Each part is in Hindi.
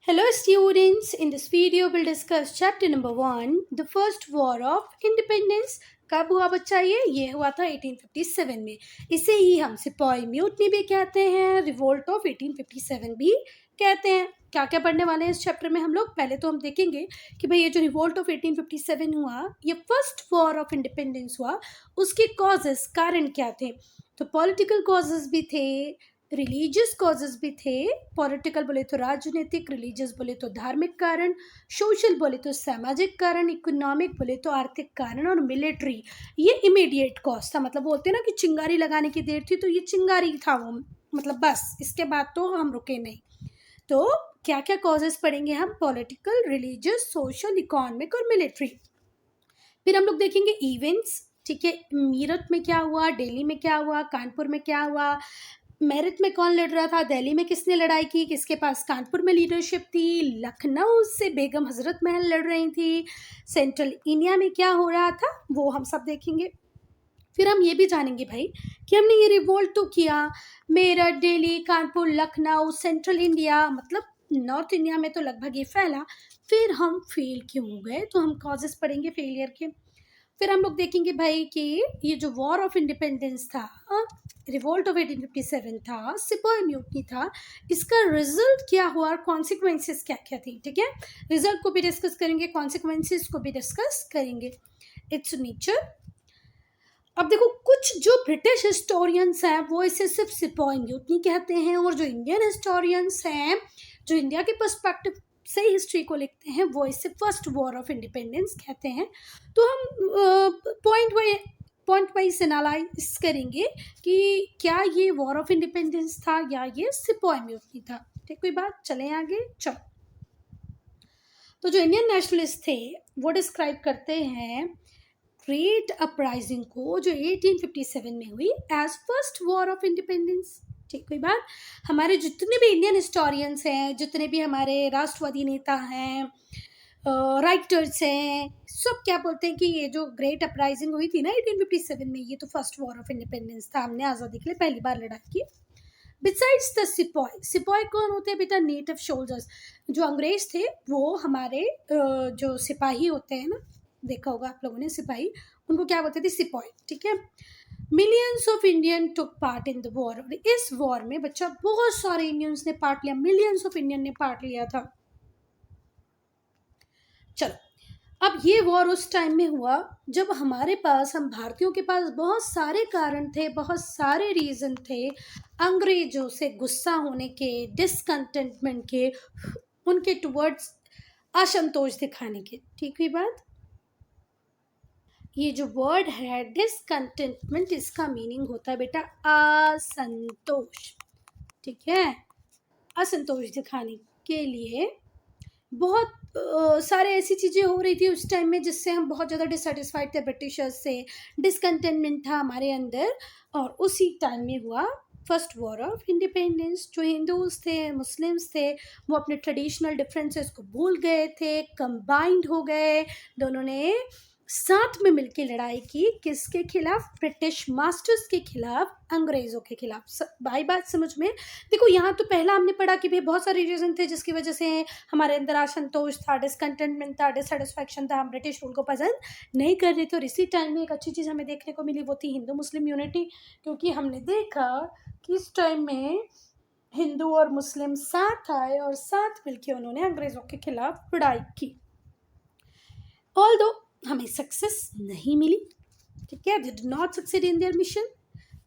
Hello students, in this video we'll discuss chapter number 1, the first war of independence. कब हुआ बच्चा ये हुआ था 1857 में। इसे ही हम सिपाही म्यूटनी भी कहते हैं, रिवोल्ट ऑफ 1857 भी कहते हैं। क्या क्या पढ़ने वाले हैं इस चैप्टर में हम लोग? पहले तो हम देखेंगे कि भाई ये जो रिवोल्ट ऑफ 1857 हुआ, ये फर्स्ट वॉर ऑफ इंडिपेंडेंस हुआ, उसके कॉजेस कारण क्या थे। तो पॉलिटिकल कॉजेस भी थे, रिलीजियस कॉजेस भी थे। पॉलिटिकल बोले तो राजनीतिक, रिलीजियस बोले तो धार्मिक कारण, सोशल बोले तो सामाजिक कारण, इकोनॉमिक बोले तो आर्थिक कारण, और मिलिट्री ये इमीडिएट कॉज था। मतलब बोलते हैं ना कि चिंगारी लगाने की देर थी, तो ये चिंगारी था वो, मतलब बस इसके बाद तो हम रुके नहीं। तो क्या क्या कॉजेस पढ़ेंगे हम? पॉलिटिकल, रिलीजियस, सोशल, इकोनॉमिक और मिलिट्री। फिर हम लोग देखेंगे इवेंट्स, ठीक है। मीरठ में क्या हुआ, दिल्ली में क्या हुआ, कानपुर में क्या हुआ, मेरठ में कौन लड़ रहा था, दिल्ली में किसने लड़ाई की, किसके पास कानपुर में लीडरशिप थी, लखनऊ से बेगम हजरत महल लड़ रही थी, सेंट्रल इंडिया में क्या हो रहा था, वो हम सब देखेंगे। फिर हम ये भी जानेंगे भाई कि हमने ये रिवोल्ट तो किया, मेरठ, दिल्ली, कानपुर, लखनऊ, सेंट्रल इंडिया, मतलब नॉर्थ इंडिया में तो लगभग ये फैला, फिर हम फेल क्यों हो गए, तो हम कॉजेस पढ़ेंगे फेलियर के। फिर हम लोग देखेंगे भाई कि ये जो वॉर ऑफ इंडिपेंडेंस था, रिवोल्ट ऑफ 1857 था, सिपाही म्यूटनी था, इसका रिजल्ट क्या हुआ और कॉन्सिक्वेंसेस क्या क्या थी, ठीक है। रिजल्ट को भी डिस्कस करेंगे, कॉन्सिक्वेंसेस को भी डिस्कस करेंगे। It's nature. अब देखो, कुछ जो ब्रिटिश हिस्टोरियंस हैं वो इसे सिर्फ सिपाही म्यूटनी कहते हैं, और जो इंडियन हिस्टोरियंस हैं, जो इंडिया के पर्सपेक्टिव से हिस्ट्री को लिखते हैं, वो इसे फर्स्ट वॉर ऑफ इंडिपेंडेंस कहते हैं। तो हम पॉइंट वाइज एनालाइज करेंगे कि क्या ये वॉर ऑफ इंडिपेंडेंस था या ये सिपाही म्यूटनी था। ठीक, कोई बात, चलें आगे। चलो, तो जो इंडियन नेशनलिस्ट थे वो डिस्क्राइब करते हैं ग्रेट अपराइजिंग को, जो 1857 में हुई, as first war of independence. ठीक, कोई बात। हमारे जितने भी इंडियन हिस्टोरियंस हैं, जितने भी हमारे राष्ट्रवादी नेता हैं, राइटर्स हैं, सब क्या बोलते हैं कि ये जो ग्रेट अपराइजिंग हुई थी ना 1857 में, ये तो फर्स्ट वॉर ऑफ इंडिपेंडेंस था, हमने आज़ादी के लिए पहली बार लड़ाई की। बिसाइड्स द सिपाही, सिपाही कौन होते हैं बेटा? Native soldiers. जो अंग्रेज थे वो हमारे जो सिपाही होते हैं ना, देखा होगा आप लोगों ने सिपाही, उनको क्या बोलते थे? सिपाही, ठीक है। Millions of Indian took part in the war. इस वॉर में बच्चा बहुत सारे इंडियंस ने पार्ट लिया, मिलियंस ऑफ इंडियन ने पार्ट लिया था। चलो, अब ये वॉर उस टाइम में हुआ जब हमारे पास, हम भारतीयों के पास बहुत सारे कारण थे, बहुत सारे रीज़न थे अंग्रेजों से गुस्सा होने के, डिसकंटेंटमेंट के, उनके टुवर्ड्स असंतोष दिखाने के। ठीक हुई बात। ये जो वर्ड है डिसकंटेंटमेंट, इसका मीनिंग होता है बेटा असंतोष, ठीक है। असंतोष दिखाने के लिए बहुत सारे ऐसी चीज़ें हो रही थी उस टाइम में जिससे हम बहुत ज़्यादा डिससेटिस्फाइड थे ब्रिटिशर्स से, डिसकंटेंटमेंट था हमारे अंदर, और उसी टाइम में हुआ फर्स्ट वॉर ऑफ इंडिपेंडेंस। जो हिंदूज थे, मुस्लिम्स थे, वो अपने ट्रेडिशनल डिफरेंसेस को भूल गए थे, कंबाइंड हो गए, दोनों ने साथ में मिलकर लड़ाई की। किसके खिलाफ? ब्रिटिश मास्टर्स के खिलाफ, अंग्रेजों के खिलाफ। भाई बात समझ में? देखो, यहाँ तो पहला हमने पढ़ा कि भाई बहुत सारे रीजन थे जिसकी वजह से हमारे अंदर असंतोष था, डिसकंटेंटमेंट था, डिससेटिस्फैक्शन था, हम ब्रिटिश रूल को पसंद नहीं कर रहे थे। और इसी टाइम में एक अच्छी चीज़ हमें देखने को मिली, वो थी हिंदू मुस्लिम यूनिटी, क्योंकि हमने देखा कि इस टाइम में हिंदू और मुस्लिम साथ आए और साथ मिलकर उन्होंने अंग्रेजों के खिलाफ लड़ाई की। ऑल्दो हमें सक्सेस नहीं मिली, ठीक है, they did not succeed in their mission.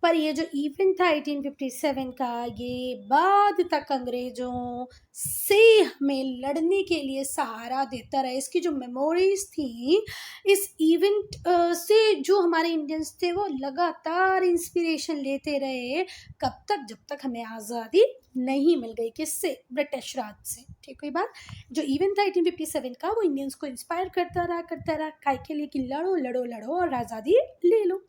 पर ये जो इवेंट था 1857 का, ये बाद तक अंग्रेजों से हमें लड़ने के लिए सहारा देता रहा। इसकी जो मेमोरीज थी इस इवेंट से, जो हमारे इंडियंस थे वो लगातार इंस्पिरेशन लेते रहे। कब तक? जब तक हमें आज़ादी नहीं मिल गई। किससे? ब्रिटिश राज से। ठीक हुई बात। जो इवेंट था 1857 का, वो इंडियंस को इंस्पायर करता रहा काय के लिए कि लड़ो लड़ो लड़ो और आज़ादी ले लो।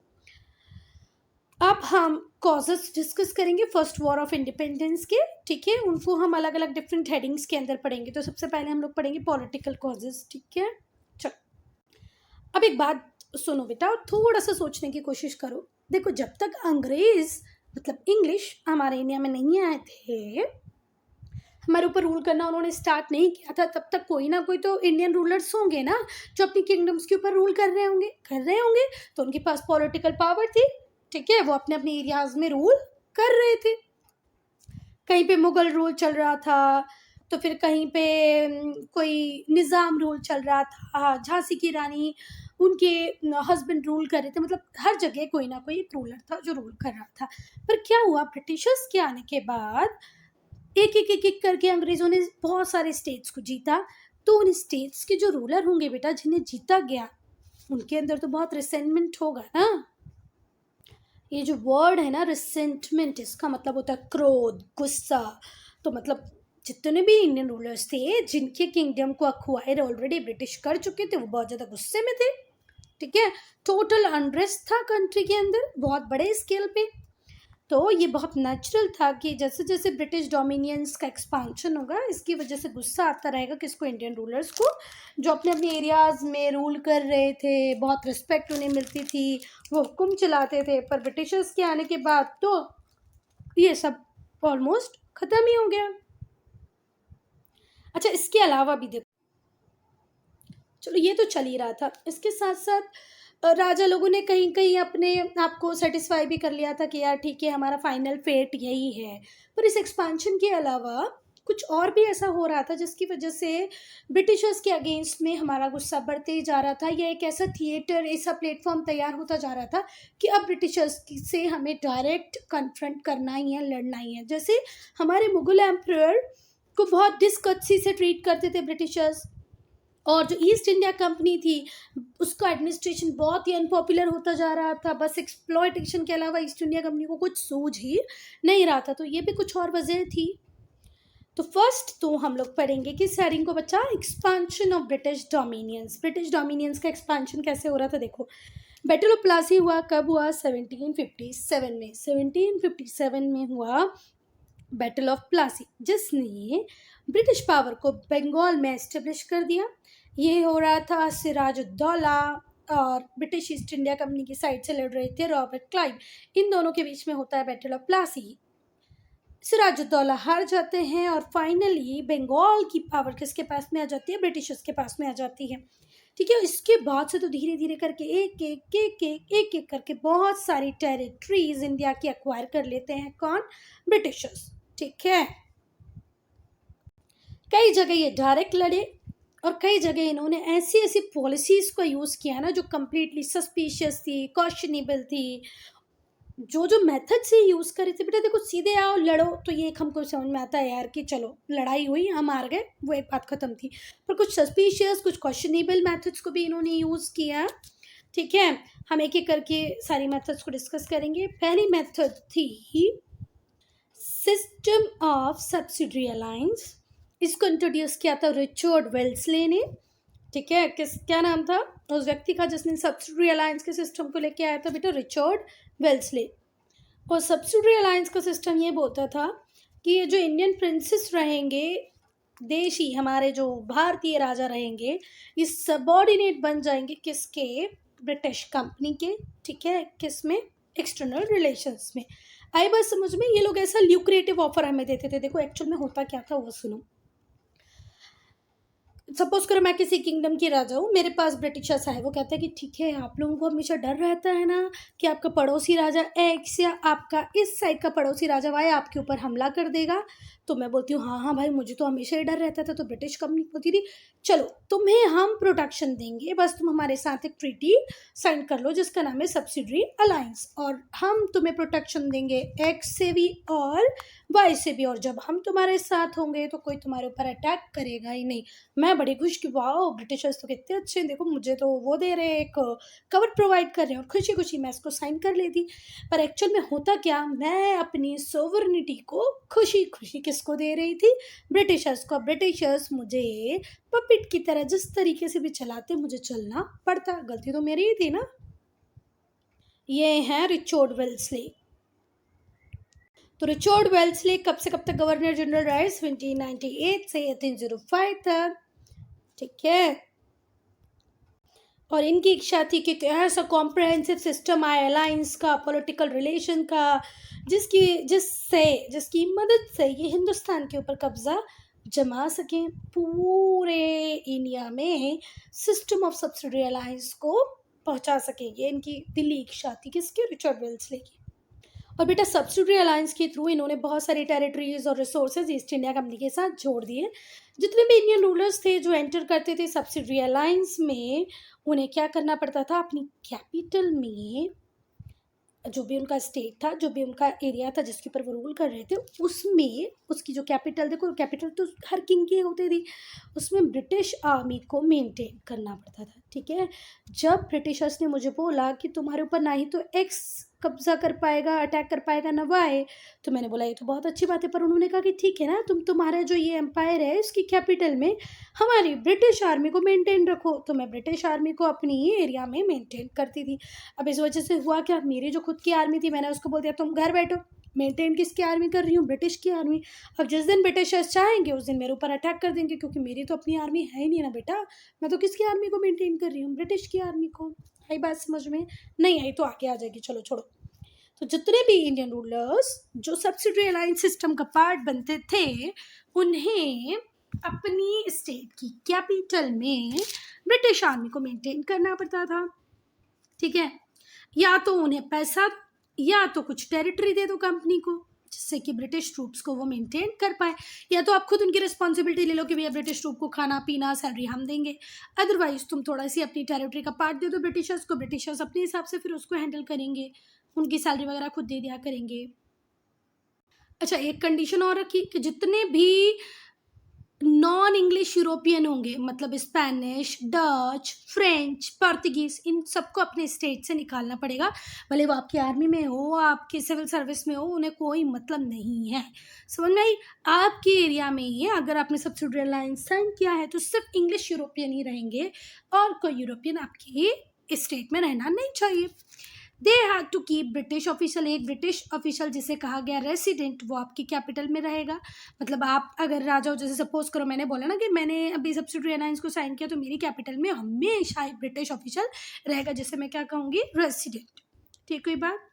अब हम कॉजेस डिस्कस करेंगे फर्स्ट वॉर ऑफ इंडिपेंडेंस के, ठीक है। उनको हम अलग अलग डिफरेंट हेडिंग्स के अंदर पढ़ेंगे। तो सबसे पहले हम लोग पढ़ेंगे पॉलिटिकल कॉजेस, ठीक है। चलो, अब एक बात सुनो बेटा और थोड़ा सा सोचने की कोशिश करो। देखो, जब तक अंग्रेज मतलब इंग्लिश हमारे इंडिया में नहीं आए थे, हमारे ऊपर रूल करना उन्होंने स्टार्ट नहीं किया था, तब तक कोई ना कोई तो इंडियन रूलर्स होंगे ना जो अपनी किंगडम्स के ऊपर रूल कर रहे होंगे। तो उनके पास पॉलिटिकल पावर थी, ठीक है, वो अपने अपने एरियाज में रूल कर रहे थे। कहीं पे मुगल रूल चल रहा था, तो फिर कहीं पे कोई निज़ाम रूल चल रहा था, झांसी की रानी उनके हस्बैंड रूल कर रहे थे, मतलब हर जगह कोई ना कोई एक रूलर था जो रूल कर रहा था। पर क्या हुआ, ब्रिटिशर्स के आने के बाद एक एक एक एक करके अंग्रेजों ने बहुत सारे स्टेट्स को जीता। तो उन स्टेट्स के जो रूलर होंगे बेटा, जिन्हें जीता गया, उनके अंदर तो बहुत रिसेंटमेंट होगा ना। ये जो वर्ड है ना रिसेंटमेंट, इसका मतलब होता है क्रोध, गुस्सा। तो मतलब जितने भी इंडियन रूलर्स थे जिनके किंगडम को अक्वायर ऑलरेडी ब्रिटिश कर चुके थे, वो बहुत ज़्यादा गुस्से में थे, ठीक है। टोटल अनरेस्ट था कंट्री के अंदर बहुत बड़े स्केल पे। तो ये बहुत नेचुरल था कि जैसे जैसे ब्रिटिश डोमिनियंस का एक्सपांशन होगा, इसकी वजह से गुस्सा आता रहेगा किसको, इंडियन रूलर्स को, जो अपने अपने एरियाज़ में रूल कर रहे थे, बहुत रिस्पेक्ट उन्हें मिलती थी, वो हुक्म चलाते थे। पर ब्रिटिशर्स के आने के बाद तो ये सब ऑलमोस्ट ख़त्म ही हो गया। अच्छा, इसके अलावा भी देखो, चलो ये तो चल ही रहा था, इसके साथ साथ राजा लोगों ने कहीं कहीं अपने आप को सेटिस्फाई भी कर लिया था कि यार ठीक है, हमारा फाइनल फेट यही है। पर इस एक्सपांशन के अलावा कुछ और भी ऐसा हो रहा था जिसकी वजह से ब्रिटिशर्स के अगेंस्ट में हमारा गुस्सा बढ़ते ही जा रहा था। यह एक ऐसा थिएटर, ऐसा प्लेटफॉर्म तैयार होता जा रहा था कि अब ब्रिटिशर्स से हमें डायरेक्ट कन्फ्रंट करना ही है, लड़ना ही है। जैसे हमारे मुगल एम्परर को बहुत डिस्कर्टसी से ट्रीट करते थे ब्रिटिशर्स, और जो ईस्ट इंडिया कंपनी थी उसका एडमिनिस्ट्रेशन बहुत ही अनपॉपुलर होता जा रहा था। बस एक्सप्लॉयटेशन के अलावा ईस्ट इंडिया कंपनी को कुछ सूझ ही नहीं रहा था। तो ये भी कुछ और वजह थी। तो फर्स्ट तो हम लोग पढ़ेंगे कि हेडिंग को बच्चा, expansion of British dominions. British dominions का एक्सपांशन कैसे हो रहा था देखो। बैटल ऑफ प्लासी हुआ कब हुआ, 1757 में। 1757 में हुआ बैटल ऑफ प्लासी, जिसने ब्रिटिश पावर को बंगाल में एस्टेब्लिश कर दिया। ये हो रहा था सिराजुद्दौला और ब्रिटिश ईस्ट इंडिया कंपनी की साइड से लड़ रहे थे रॉबर्ट क्लाइव, इन दोनों के बीच में होता है बैटल ऑफ प्लासी। सिराजुद्दौला हार जाते हैं और फाइनली बंगाल की पावर किसके पास में आ जाती है, ब्रिटिशर्स के पास में आ जाती है, ठीक है। इसके बाद से तो धीरे धीरे करके एक एक करके बहुत सारी टेरिटरीज इंडिया की एक्वायर कर लेते हैं, कौन, ब्रिटिशर्स, ठीक है। कई जगह ये डायरेक्ट लड़े और कई जगह इन्होंने ऐसी ऐसी पॉलिसीज़ को यूज़ किया ना जो कम्प्लीटली सस्पिशियस थी, क्वेश्चनेबल थी। जो जो मेथड से यूज़ करे थे बेटा, देखो सीधे आओ लड़ो तो ये एक हमको समझ में आता है यार कि चलो लड़ाई हुई, हम हार गए, वो एक बात ख़त्म थी। पर कुछ सस्पिशियस, कुछ क्वेश्चनेबल मेथड्स को भी इन्होंने यूज़ किया, ठीक है। हम एक एक करके सारी मेथड्स को डिस्कस करेंगे। पहली मेथड थी सिस्टम ऑफ सब्सिडरी अलायंस। इसको इंट्रोड्यूस किया था रिचर्ड वेल्सले ने, ठीक है। क्या नाम था उस व्यक्ति का जिसने सब्सिडरी अलायंस के सिस्टम को लेके आया था बेटा, रिचर्ड वेल्सले। और सब्सिडरी अलायंस का सिस्टम ये बोलता था कि ये जो इंडियन प्रिंसेस रहेंगे, देशी हमारे जो भारतीय राजा रहेंगे, ये सबॉर्डिनेट बन जाएंगे किसके, ब्रिटिश कंपनी के, ठीक है। किस में, एक्सटर्नल रिलेशंस में। आई बात समझ में, ये लोग ऐसा ल्यूक्रेटिव ऑफर हमें देते थे। देखो एक्चुअल में होता क्या था वो सुनो। सपोज करो मैं किसी किंगडम की राजा हूँ, मेरे पास ब्रिटिशर्स है, वो कहते हैं कि ठीक है, आप लोगों को हमेशा डर रहता है ना कि आपका पड़ोसी राजा एक्स या आपका इस साइड का पड़ोसी राजा वाई आपके ऊपर हमला कर देगा। तो मैं बोलती हूँ हाँ हाँ भाई, मुझे तो हमेशा ही डर रहता था। तो ब्रिटिश कंपनी बोलती थी चलो तुम्हें हम प्रोटेक्शन देंगे, बस तुम हमारे साथ एक ट्रीटी साइन कर लो जिसका नाम है सब्सिडरी अलायंस, और हम तुम्हें प्रोटेक्शन देंगे एक्स से भी और वाई से भी, और जब हम तुम्हारे साथ होंगे तो कोई तुम्हारे ऊपर अटैक करेगा ही नहीं। मैं बड़ी खुश कि वाह ब्रिटिशर्स तो कितने अच्छे हैं, देखो मुझे तो वो दे रहे हैं, एक कवर प्रोवाइड कर रहे हैं, और खुशी खुशी मैं इसको साइन कर लेती। पर एक्चुअल में होता क्या, मैं अपनी सोवरनिटी को खुशी खुशी किसको दे रही थी, ब्रिटिशर्स को। ब्रिटिशर्स मुझे पपिट की तरह जिस तरीके से भी चलाते मुझे चलना पड़ता, गलती तो मेरी ही थी ना। ये है रिचर्ड वेल्सले। तो रिचर्ड वेल्सले कब से कब तक गवर्नर जनरल रहे, 1798 से 1805 तक, ठीक है। और इनकी इच्छा थी कि ऐसा कॉम्प्रहेंसिव सिस्टम आए अलायंस का, पॉलिटिकल रिलेशन का, जिसकी मदद से ये हिंदुस्तान के ऊपर कब्जा जमा सकें, पूरे इंडिया में सिस्टम ऑफ सब्सिडियरी अलायंस को पहुंचा सकेंगे। इनकी दिली इच्छा थी किसकी? रिचर्ड वेल्सली की। और बेटा सब्सिडियरी अलायंस के थ्रू इन्होंने बहुत सारी टेरिटरीज और रिसोर्सेज ईस्ट इंडिया कंपनी के साथ जोड़ दिए। जितने भी इंडियन रूलर्स थे जो एंटर करते थे सब्सिडियरी अलायंस में, उन्हें क्या करना पड़ता था? अपनी कैपिटल में जो भी उनका स्टेट था, जो भी उनका एरिया था जिसके ऊपर वो रूल कर रहे थे, उसमें उसकी जो कैपिटल, देखो कैपिटल तो हर किंग की होती थी, उसमें ब्रिटिश आर्मी को मेंटेन करना पड़ता था। ठीक है, जब ब्रिटिशर्स ने मुझे बोला कि तुम्हारे ऊपर ना ही तो एक्स कब्जा कर पाएगा, अटैक कर पाएगा, ना वाई, तो मैंने बोला ये तो बहुत अच्छी बात है। पर उन्होंने कहा कि ठीक है ना, तुम्हारा जो ये एम्पायर है इसकी कैपिटल में हमारी ब्रिटिश आर्मी को मेंटेन रखो। तो मैं ब्रिटिश आर्मी को अपनी एरिया में मेंटेन करती थी। अब इस वजह से हुआ क्या, मेरी जो खुद की आर्मी थी मैंने उसको बोल दिया तुम घर बैठो, मेंटेन किसकी आर्मी कर रही हूँ? ब्रिटिश की आर्मी। अब जिस दिन ब्रिटिशर्स चाहेंगे उस दिन मेरे ऊपर अटैक कर देंगे, क्योंकि मेरी तो अपनी आर्मी है ही नहीं ना बेटा, मैं तो किसकी आर्मी को मेंटेन कर रही हूँ? ब्रिटिश की आर्मी को। आई बात समझ में? नहीं आई तो आगे आ जाएगी, चलो छोड़ो। तो जितने भी इंडियन रूलर्स जो सब्सिडियरी अलायंस सिस्टम का पार्ट बनते थे, उन्हें अपनी स्टेट की कैपिटल में ब्रिटिश आर्मी को मेंटेन करना पड़ता था। ठीक है, या तो उन्हें पैसा या तो कुछ टेरिटरी दे दो कंपनी को, जिससे कि ब्रिटिश ट्रूप्स को वो मेंटेन कर पाए, या तो आप खुद उनकी रिस्पॉन्सिबिलिटी ले लो कि भैया ब्रिटिश ट्रूप को खाना पीना सैलरी हम देंगे, अदरवाइज तुम थोड़ा सी अपनी टेरिटरी का पार्ट दे दो ब्रिटिशर्स को, ब्रिटिशर्स अपने हिसाब से फिर उसको हैंडल करेंगे, उनकी सैलरी वगैरह खुद दे दिया करेंगे। अच्छा, एक कंडीशन और रखी कि जितने भी नॉन इंग्लिश यूरोपियन होंगे, मतलब स्पेनिश, डच, फ्रेंच, पोर्तुगीज, इन सबको अपने स्टेट से निकालना पड़ेगा। भले वो आपकी आर्मी में हो, आपके सिविल सर्विस में हो, उन्हें कोई मतलब नहीं है। समझ में आई? आपके एरिया में ही अगर आपने सब्सिडियरी अलायंस साइन किया है तो सिर्फ इंग्लिश यूरोपियन ही रहेंगे, और कोई यूरोपियन आपकी स्टेट में रहना नहीं चाहिए। They have to keep British official, एक ब्रिटिश ऑफिशियल जिसे कहा गया रेसिडेंट, वो आपकी कैपिटल में रहेगा। मतलब आप अगर राजा हो, जैसे सपोज करो मैंने बोला ना कि मैंने अभी सब्सिडियरी अलायंस को साइन किया, तो मेरी कैपिटल में हमेशा एक ब्रिटिश ऑफिशियल रहेगा, जिसे मैं क्या कहूँगी? रेसिडेंट। ठीक हुई बात?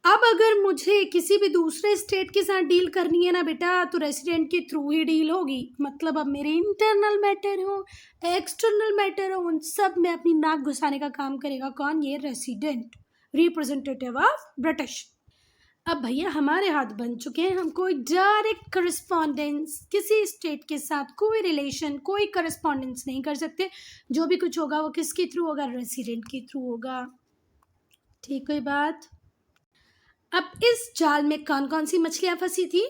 अब अगर मुझे किसी भी दूसरे स्टेट के साथ डील करनी है ना बेटा, तो रेसिडेंट के थ्रू ही डील होगी। मतलब अब मेरे इंटरनल मैटर हो, एक्सटर्नल मैटर हो, उन सब में अपनी नाक घुसाने का काम करेगा कौन? ये रेसिडेंट, रिप्रेजेंटेटिव ऑफ ब्रिटिश। अब भैया हमारे हाथ बन चुके हैं, हम कोई डायरेक्ट करस्पॉन्डेंस किसी स्टेट के साथ, कोई रिलेशन, कोई करस्पॉन्डेंस नहीं कर सकते। जो भी कुछ होगा वो किसके थ्रू होगा? रेसिडेंट के थ्रू होगा। ठीक हुई बात? अब इस जाल में कौन कौन सी मछलियां फंसी थी?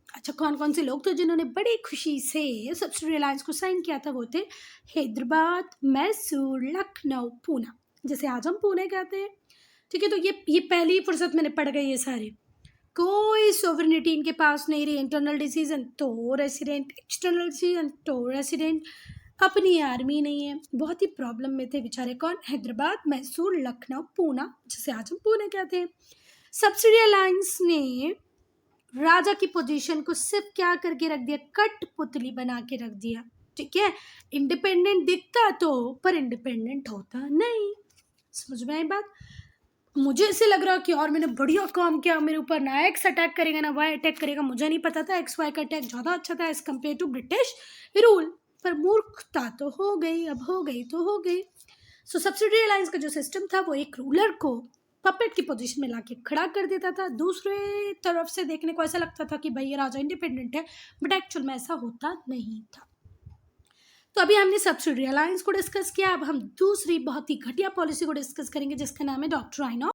अच्छा, कौन कौन से लोग थे जिन्होंने बड़ी खुशी से सब्सिडियरी अलायंस को साइन किया था? वो थे हैदराबाद, मैसूर, लखनऊ, पूना, जैसे आज हम पुणे कहते हैं। ठीक है, तो ये पहली फुर्सत मैंने पढ़ गई ये सारे। कोई सोवरेनिटी इनके पास नहीं रही, इंटरनल डिसीजन तो रेसिडेंट, एक्सटर्नल डिसीजन तो रेसिडेंट, अपनी आर्मी नहीं है, बहुत ही प्रॉब्लम में थे बेचारे। कौन? हैदराबाद, मैसूर, लखनऊ, पूना, जिसे आज हम पुणे कहते हैं। सब्सिडियरी अलायंस ने राजा की पोजीशन को सिर्फ क्या करके रख दिया? कठपुतली बना के रख दिया। ठीक है, इंडिपेंडेंट दिखता तो, पर इंडिपेंडेंट होता नहीं। समझ में आई बात? मुझे ऐसे लग रहा कि और मैंने बढ़िया काम किया, मेरे ऊपर ना एक्स अटैक करेगा ना वाई अटैक करेगा, मुझे नहीं पता था एक्स वाई का अटैक ज़्यादा अच्छा था as compare to British rule. पर मूर्खता तो हो गई, अब हो गई तो हो गई। सो सब्सिडियरी अलायंस का जो सिस्टम था वो एक रूलर को पपेट की पोजीशन में लाके खड़ा कर देता था। दूसरे तरफ से देखने को ऐसा लगता था कि भाई ये राजा इंडिपेंडेंट है, बट एक्चुअल में ऐसा होता नहीं था। तो अभी हमने सब्सिडियरी अलायंस को डिस्कस किया, अब हम दूसरी बहुत ही घटिया पॉलिसी को डिस्कस करेंगे जिसका नाम है डॉक्ट्राइन ऑफ।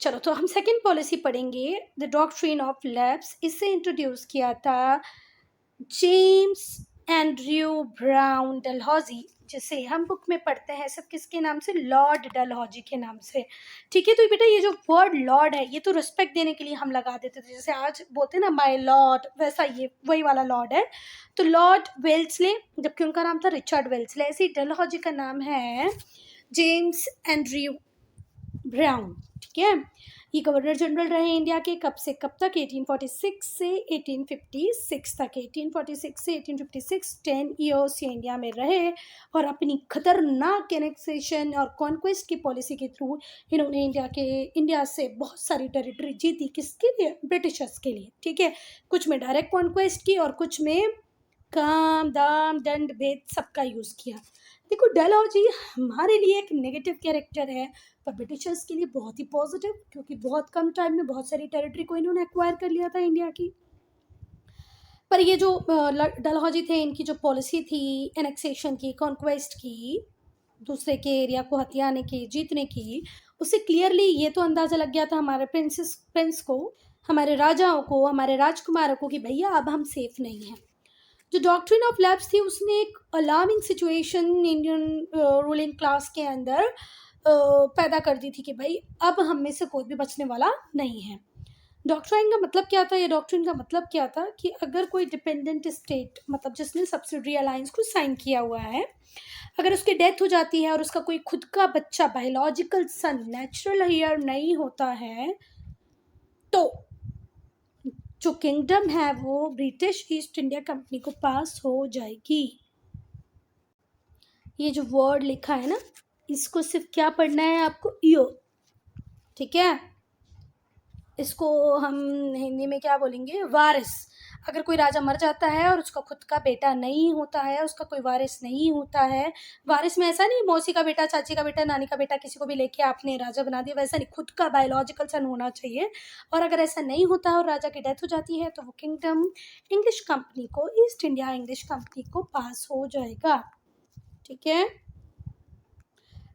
चलो, तो हम सेकंड पॉलिसी पढ़ेंगे, द डॉक्ट्रिन ऑफ लैप्स। इसे इंट्रोड्यूस किया था जेम्स एंड्रयू ब्राउन डलहौजी, जिसे हम बुक में पढ़ते हैं सब किसके नाम से? लॉर्ड डलहौजी के नाम से। ठीक है, तो बेटा ये जो वर्ड लॉर्ड है ये तो रिस्पेक्ट देने के लिए हम लगा देते थे, जैसे आज बोलते हैं ना माय लॉर्ड, वैसा ये वही वाला लॉर्ड है। तो लॉर्ड वेल्सले, जबकि उनका नाम था रिचर्ड वेल्सले, ऐसे ही डलहौजी का नाम है जेम्स एंड्रयू ब्राउन। ठीक है, ये गवर्नर जनरल रहे इंडिया के कब से कब तक, 1846 से 1856 तक। 1846 से 1856 10 ईयर्स ये इंडिया में रहे और अपनी खतरनाक एनेक्सेशन और कॉन्क्वेस्ट की पॉलिसी के थ्रू इन्होंने इंडिया से बहुत सारी टेरिटरी जीती। किसके लिए? ब्रिटिशर्स के लिए, ठीक है। कुछ में डायरेक्ट कॉन्क्वेस्ट की और कुछ में काम दाम दंड भेद सबका यूज़ किया। देखो डलहौजी हमारे लिए एक नेगेटिव कैरेक्टर है, पर ब्रिटिशर्स के लिए बहुत ही पॉजिटिव, क्योंकि बहुत कम टाइम में बहुत सारी टेरिटरी को इन्होंने एक्वायर कर लिया था इंडिया की। पर ये जो डलहौजी थे, इनकी जो पॉलिसी थी एनेक्सेशन की, कॉन्क्वेस्ट की, दूसरे के एरिया को हथियाने की, जीतने की, उससे क्लियरली ये तो अंदाज़ा लग गया था हमारे प्रिंस को, हमारे राजाओं को, हमारे राजकुमारों को कि भैया अब हम सेफ नहीं हैं। जो डॉक्ट्रिन ऑफ लैप्स थी उसने एक alarming situation Indian ruling class के अंदर पैदा कर दी थी कि भाई अब हम में से कोई भी बचने वाला नहीं है। डॉक्ट्रिन का मतलब क्या था? ये डॉक्ट्रिन का मतलब क्या था कि अगर कोई डिपेंडेंट स्टेट, मतलब जिसने सब्सिडरी अलायंस को साइन किया हुआ है, अगर उसकी डेथ हो जाती है और उसका कोई खुद का बच्चा, बायोलॉजिकल सन, नेचुरल हेयर नहीं होता है, तो जो किंगडम है वो ब्रिटिश ईस्ट इंडिया कंपनी को पास हो जाएगी। ये जो वर्ड लिखा है ना, इसको सिर्फ क्या पढ़ना है आपको? ईओ, ठीक है। इसको हम हिंदी में क्या बोलेंगे? वारिस। अगर कोई राजा मर जाता है और उसका खुद का बेटा नहीं होता है, उसका कोई वारिस नहीं होता है, वारिस में ऐसा नहीं मौसी का बेटा, चाची का बेटा, नानी का बेटा, किसी को भी लेके आपने राजा बना दिया, वैसा नहीं, खुद का बायोलॉजिकल सन होना चाहिए। और अगर ऐसा नहीं होता है और राजा की डेथ हो जाती है तो वो किंगडम इंग्लिश कंपनी को, ईस्ट इंडिया इंग्लिश कंपनी को पास हो जाएगा, ठीक है।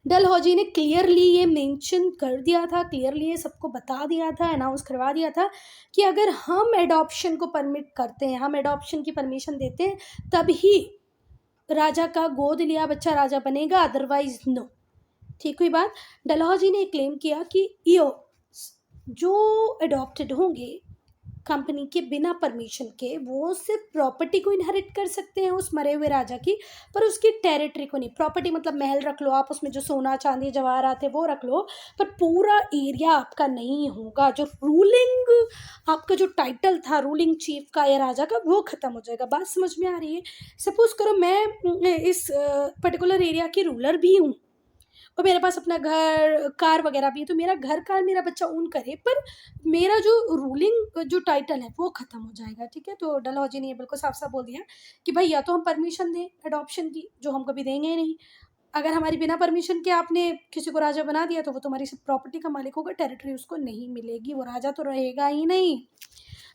डलहौजी ने क्लियरली ये मेंशन कर दिया था, क्लियरली ये सबको बता दिया था, अनाउंस करवा दिया था कि अगर हम एडॉप्शन को परमिट करते हैं, हम एडॉप्शन की परमिशन देते हैं, तभी राजा का गोद लिया बच्चा राजा बनेगा, अदरवाइज नो। ठीक हुई बात। डलहौजी ने क्लेम किया कि यो जो अडॉप्टेड होंगे कंपनी के बिना परमिशन के, वो सिर्फ प्रॉपर्टी को इनहेरिट कर सकते हैं उस मरे हुए राजा की, पर उसकी टेरिटरी को नहीं। प्रॉपर्टी मतलब महल रख लो आप, उसमें जो सोना चांदी जवाहरात है वो रख लो, पर पूरा एरिया आपका नहीं होगा। जो रूलिंग आपका जो टाइटल था रूलिंग चीफ का या राजा का, वो ख़त्म हो जाएगा। बात समझ में आ रही है? सपोज करो मैं इस पर्टिकुलर एरिया की रूलर भी हूँ और मेरे पास अपना घर कार वगैरह भी है, तो मेरा घर कार मेरा बच्चा ओन करे, पर मेरा जो रूलिंग जो टाइटल है वो ख़त्म हो जाएगा, ठीक है। तो डलहौजी ने ये बिल्कुल साफ साफ बोल दिया कि भाई या तो हम परमिशन दें एडॉप्शन की, जो हम कभी देंगे ही नहीं। अगर हमारी बिना परमिशन के आपने किसी को राजा बना दिया तो वो तुम्हारी सिर्फ प्रॉपर्टी का मालिक होगा, टेरिटरी उसको नहीं मिलेगी, वो राजा तो रहेगा ही नहीं।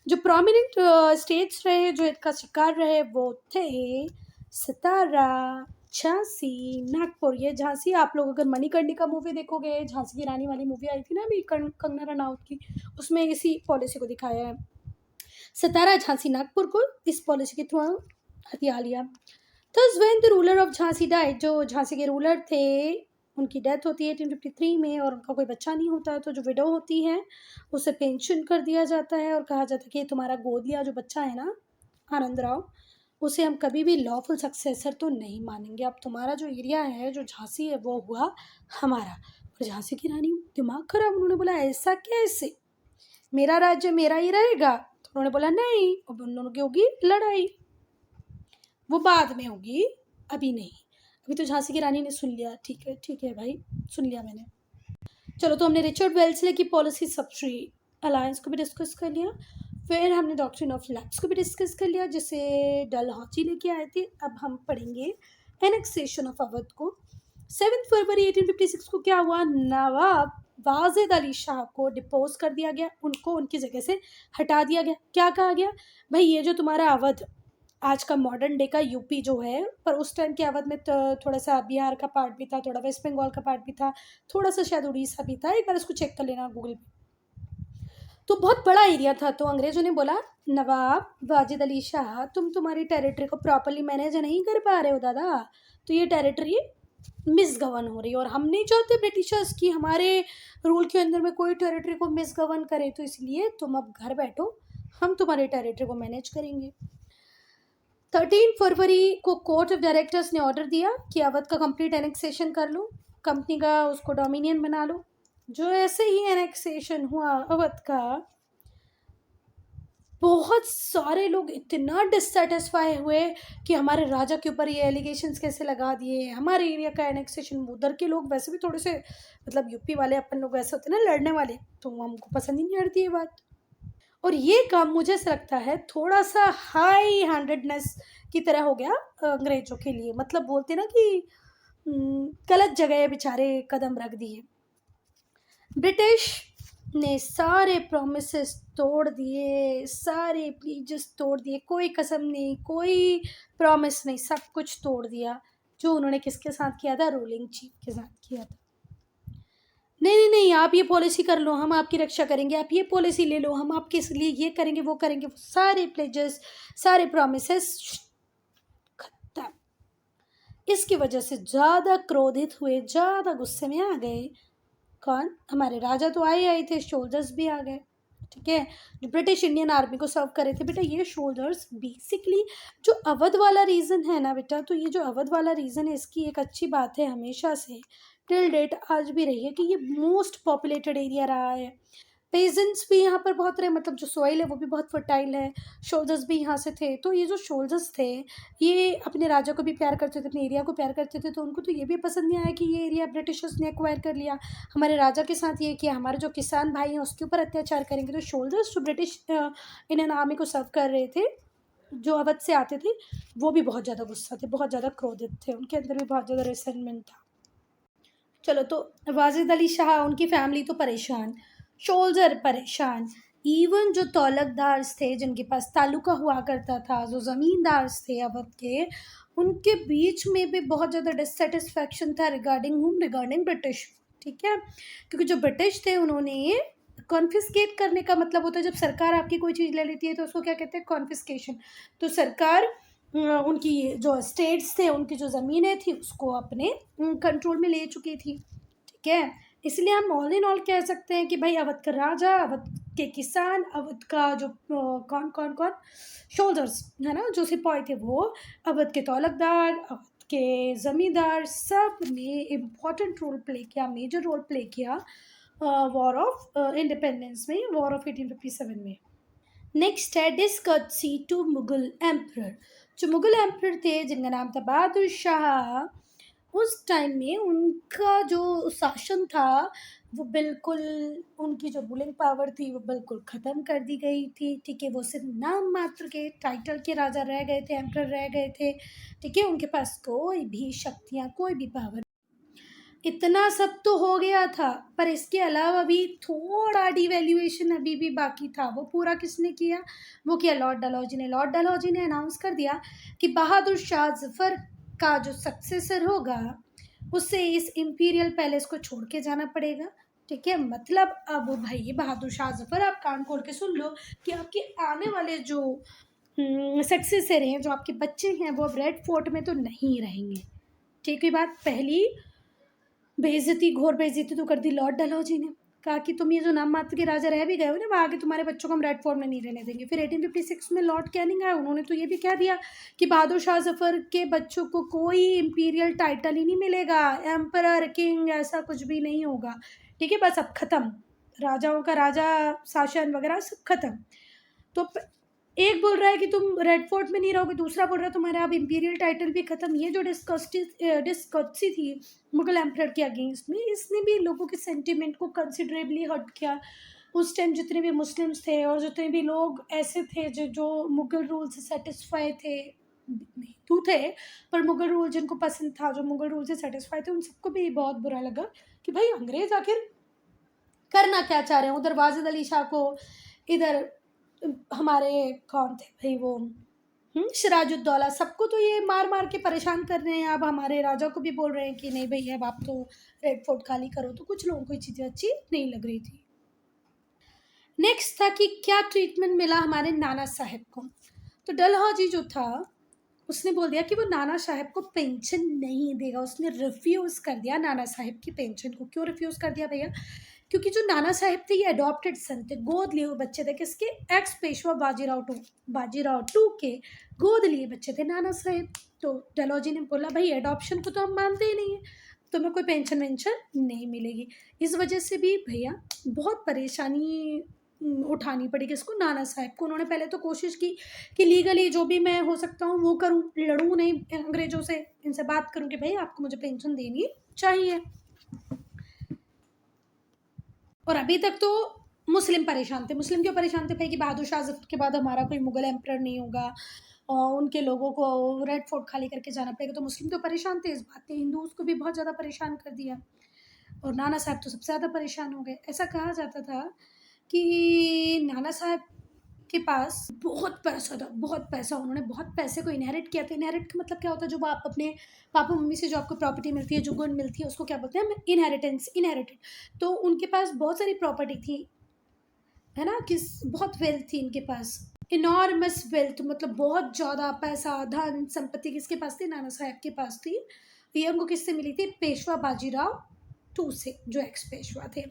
जो प्रोमिनेंट स्टेट्स रहे जो इसका शिकार रहे वो थे सतारा, झांसी, नागपुर। ये झांसी आप लोग अगर मणिकर्णिका मूवी देखोगे, झांसी की रानी वाली मूवी आई थी ना अभी कंगना रनौत की, उसमें इसी पॉलिसी को दिखाया है। सतारा, झांसी, नागपुर को इस पॉलिसी के थ्रू हथिया लिया। Thus when the ruler of Jhansi died, जो झांसी के रूलर थे उनकी डेथ होती है 1853 में और उनका कोई बच्चा नहीं होता, तो जो विडो होती है उसे पेंशन कर दिया जाता है और कहा जाता है कि तुम्हारा गोद लिया जो बच्चा है ना आनंद राव, उसे हम कभी भी लॉफुल सक्सेसर तो नहीं मानेंगे। अब तुम्हारा जो एरिया है जो झांसी है वो हुआ हमारा। और झांसी की रानी दिमाग खराब, उन्होंने बोला ऐसा कैसे, मेरा राज्य मेरा ही रहेगा? तो उन्होंने बोला नहीं, अब उन दोनों की होगी लड़ाई, वो बाद में होगी, अभी नहीं। अभी तो झांसी की रानी ने सुन लिया, ठीक है भाई, सुन लिया मैंने। चलो, तो हमने रिचर्ड वेल्सले की पॉलिसी सब्सिडी अलायंस को भी डिस्कस कर लिया, फिर हमने डॉक्ट्रिन ऑफ लैप्स को भी डिस्कस कर लिया जिसे डलहौजी लेके आए थे। अब हम पढ़ेंगे एनेक्सेशन ऑफ अवध को। 7 फरवरी 1856 को क्या हुआ? नवाब वाजिद अली शाह को डिपोज कर दिया गया, उनको उनकी जगह से हटा दिया गया। क्या कहा गया? भाई ये जो तुम्हारा अवध आज का मॉडर्न डे का यूपी जो है, पर उस टाइम के अवध में तो थोड़ा सा बिहार का पार्ट भी था, थोड़ा वेस्ट बंगाल का पार्ट भी था, थोड़ा सा शायद उड़ीसा भी था, एक बार इसको चेक कर लेना गूगल पे। तो बहुत बड़ा एरिया था। तो अंग्रेजों ने बोला नवाब वाजिद अली शाह, तुम तुम्हारी टेरिटरी को प्रॉपरली मैनेज नहीं कर पा रहे हो दादा, तो ये टेरिटरी मिसगवर्न हो रही है और हम नहीं चाहते ब्रिटिशर्स की हमारे रूल के अंदर में कोई टेरिटरी को मिसगवर्न करे, तो इसलिए तुम अब घर बैठो, हम तुम्हारी टेरिटरी को मैनेज करेंगे। 13 फरवरी को कोर्ट ऑफ डायरेक्टर्स ने ऑर्डर दिया कि अवध का कंप्लीट एनेक्सेशन कर लो, कंपनी का उसको डोमिनियन बना लो। जो ऐसे ही एनेक्सेशन हुआ अवध का, बहुत सारे लोग इतना डिससेटिस्फाई हुए कि हमारे राजा के ऊपर ये एलिगेशंस कैसे लगा दिए, हमारे एरिया का एनेक्सेशन। उधर के लोग वैसे भी थोड़े से, मतलब यूपी वाले अपन लोग वैसे होते हैं ना लड़ने वाले, तो हमको पसंद ही नहीं आती ये बात। और ये काम मुझे ऐसा लगता है थोड़ा सा हाई हैंडेडनेस की तरह हो गया अंग्रेजों के लिए। मतलब बोलते ना कि गलत जगह बेचारे कदम रख दिए। ब्रिटिश ने सारे प्रोमिसेस तोड़ दिए, सारे प्लीजेस तोड़ दिए, कोई कसम नहीं, कोई प्रॉमिस नहीं, सब कुछ तोड़ दिया। जो उन्होंने किसके साथ किया था? रूलिंग चीफ के साथ किया था। नहीं नहीं नहीं, आप ये पॉलिसी कर लो, हम आपकी रक्षा करेंगे, आप ये पॉलिसी ले लो, हम आपके लिए ये करेंगे वो करेंगे। वो सारे प्लेजेस, सारे प्रॉमिसेस खत्म। इसकी वजह से ज़्यादा क्रोधित हुए, ज़्यादा गुस्से में आ गए। कौन? हमारे राजा तो आए थे, शोल्जर्स भी आ गए। ठीक है, जो ब्रिटिश इंडियन आर्मी को सर्व कर रहे थे। बेटा ये शोल्जर्स बेसिकली जो अवध वाला रीजन है ना बेटा, तो ये जो अवध वाला रीजन है, इसकी एक अच्छी बात है हमेशा से टिल डेट आज भी रही है कि ये मोस्ट पॉपुलेटेड एरिया रहा है। पेजेंट्स भी यहाँ पर बहुत रहे, मतलब जो सॉइल है वो भी बहुत फर्टाइल है। शोल्जर्स भी यहाँ से थे, तो ये जो शोल्जर्स थे ये अपने राजा को भी प्यार करते थे, अपने एरिया को प्यार करते थे। तो उनको तो ये भी पसंद नहीं आया कि ये एरिया ब्रिटिशर्स ने एक्वायर कर लिया, हमारे राजा के साथ ये किया, हमारे जो किसान भाई हैं उसके ऊपर अत्याचार करेंगे। तो शोल्जर्स जो ब्रिटिश इंडियन आर्मी को सर्व कर रहे थे, जो अवध से आते थे, वो भी बहुत ज़्यादा गुस्सा थे, बहुत ज़्यादा क्रोधित थे, उनके अंदर भी बहुत ज़्यादा रिसेंटमेंट था। चलो, तो वाजिद अली शाह, उनकी फैमिली तो परेशान, शोल्जर परेशान, इवन जो तौलकदार थे जिनके पास तालुका हुआ करता था, जो ज़मींदार थे अवध के, उनके बीच में भी बहुत ज़्यादा डिससेटिस्फैक्शन था रिगार्डिंग ब्रिटिश। ठीक है, क्योंकि जो ब्रिटिश थे उन्होंने कॉन्फिस्केट करने का मतलब होता है जब सरकार आपकी कोई चीज़ ले लेती है तो उसको क्या कहते हैं? कॉन्फिस्केशन। तो सरकार उनकी जो स्टेट्स थे, उनकी जो ज़मीनें थी उसको अपने कंट्रोल में ले चुकी थी। ठीक है, इसलिए हम ऑल इन ऑल कह सकते हैं कि भाई अवध का राजा, अवध के किसान, अवध का जो कौन कौन कौन शोल्डर्स है ना, जो सिपाही थे वो, अवध के तौलकदार, अवध के ज़मींदार, सब ने इम्पॉर्टेंट रोल प्ले किया, मेजर रोल प्ले किया वॉर ऑफ इंडिपेंडेंस में, वॉर ऑफ 1857 में। नेक्स्ट है डिस्कर्सी टू मुगल एम्परर। जो मुगल एम्परर थे जिनका नाम था बहादुर शाह, उस टाइम में उनका जो शासन था वो बिल्कुल, उनकी जो रूलिंग पावर थी वो बिल्कुल ख़त्म कर दी गई थी। ठीक है, वो सिर्फ नाम मात्र के टाइटल के राजा रह गए थे, एम्परर रह गए थे। ठीक है, उनके पास कोई भी शक्तियाँ, कोई भी पावर। इतना सब तो हो गया था, पर इसके अलावा भी थोड़ा डिवैल्यूएशन अभी भी बाकी था। वो पूरा किसने किया? वो किया लॉर्ड डलहौजी ने। लॉर्ड डलहौजी ने अनाउंस कर दिया कि बहादुर शाह जफ़र का जो सक्सेसर होगा उसे इस इम्पीरियल पैलेस को छोड़ के जाना पड़ेगा। ठीक है, मतलब अब भाई बहादुर शाह जफ़र, आप कान खोल के सुन लो कि आपके आने वाले जो सक्सेसर हैं, जो आपके बच्चे हैं, वो अब रेड फोर्ट में तो नहीं रहेंगे। ठीक है, बात पहली बेइज्जती, घोर बेइज्जती तो कर दी लॉर्ड डलहौजी ने। कहा कि तुम ये जो नाम मात्र के राजा रह भी गए हो ना, वहाँ आगे तुम्हारे बच्चों को हम रेड फोर्ट में नहीं रहने देंगे। फिर 1856 में लॉर्ड कैनिंग आए, उन्होंने तो ये भी कह दिया कि बहादुर शाह जफ़र के बच्चों को कोई इम्पीरियल टाइटल ही नहीं मिलेगा, एम्परर, किंग, ऐसा कुछ भी नहीं होगा। ठीक है, बस अब ख़त्म, राजाओं का राजा शासन वगैरह सब खत्म। तो एक बोल रहा है कि तुम रेड फोर्ट में नहीं रहोगे, दूसरा बोल रहा है तुम्हारा अब इंपीरियल टाइटल भी खत्म। ये जो डिस्कस्सी थी मुगल एम्परर के अगेंस्ट में, इसने भी लोगों के सेंटिमेंट को कंसिडरेबली हर्ट किया। उस टाइम जितने भी मुस्लिम्स थे और जितने भी लोग ऐसे थे जो मुगल रूल से सेटिस्फाई थे, हिंदू थे पर मुगल रूल जिनको पसंद था, जो मुगल रूल से सेटिस्फाई थे, उन सबको भी बहुत बुरा लगा कि भाई अंग्रेज आखिर करना क्या चाह रहे हैं। उधर वाजिद अली शाह को, इधर हमारे कौन थे भाई वो सिराजुद्दौला, सबको तो ये मार मार के परेशान कर रहे हैं। अब हमारे राजा को भी बोल रहे हैं कि नहीं भाई अब आप तो रेड फोर्ट खाली करो। तो कुछ लोगों को ये चीज़ें अच्छी नहीं लग रही थी। नेक्स्ट था कि क्या ट्रीटमेंट मिला हमारे नाना साहब को। तो डलहौजी जो था उसने बोल दिया कि वो नाना साहब को पेंशन नहीं देगा। उसने रिफ्यूज़ कर दिया नाना साहब की पेंशन को। क्यों रिफ्यूज़ कर दिया भैया? क्योंकि जो नाना साहब थे ये अडॉप्टेड सन थे, गोद लिए हुए बच्चे थे। किसके? एक्स पेशवा बाजीराव टू के गोद लिए बच्चे थे नाना साहब। तो डलहौजी ने बोला भाई अडॉप्शन को तो हम मानते ही नहीं है, तुम्हें कोई पेंशन वेंशन नहीं मिलेगी। इस वजह से भी भैया बहुत परेशानी उठानी पड़ी किसको, नाना साहब को। उन्होंने पहले तो कोशिश की कि लीगली जो भी मैं हो सकता हूँ वो करूँ, लड़ूँ नहीं अंग्रेज़ों से, इनसे बात करूँ कि भाई आपको मुझे पेंशन देनी चाहिए। और अभी तक तो मुस्लिम परेशान थे। मुस्लिम क्यों परेशान थे भाई कि बहादुर शाह ज़फ़र के बाद हमारा कोई मुग़ल एम्परर नहीं होगा और उनके लोगों को रेड फोर्ट खाली करके जाना पड़ेगा, तो मुस्लिम तो परेशान थे इस बात से। हिंदूज़ को भी बहुत ज़्यादा परेशान कर दिया और नाना साहब तो सबसे ज़्यादा परेशान हो गए। ऐसा कहा जाता था कि नाना साहब के पास बहुत पैसा था, बहुत पैसा। उन्होंने बहुत पैसे को इनहेरिट किया था। इनहेरिट का मतलब क्या होता है, जो आप अपने पापा मम्मी से जो आपको प्रॉपर्टी मिलती है, जो गुण मिलती है, उसको क्या बोलते हैं, इनहेरिटेंस, इनहेरिटेड। तो उनके पास बहुत सारी प्रॉपर्टी थी, है ना, किस बहुत वेल्थ थी इनके पास, इनॉर्मस वेल्थ, मतलब बहुत ज़्यादा पैसा, धन संपत्ति किसके पास थी, नाना साहब के पास थी। ये उनको किससे मिली थी, पेशवा बाजीराव टू से, जो एक्स पेशवा थे।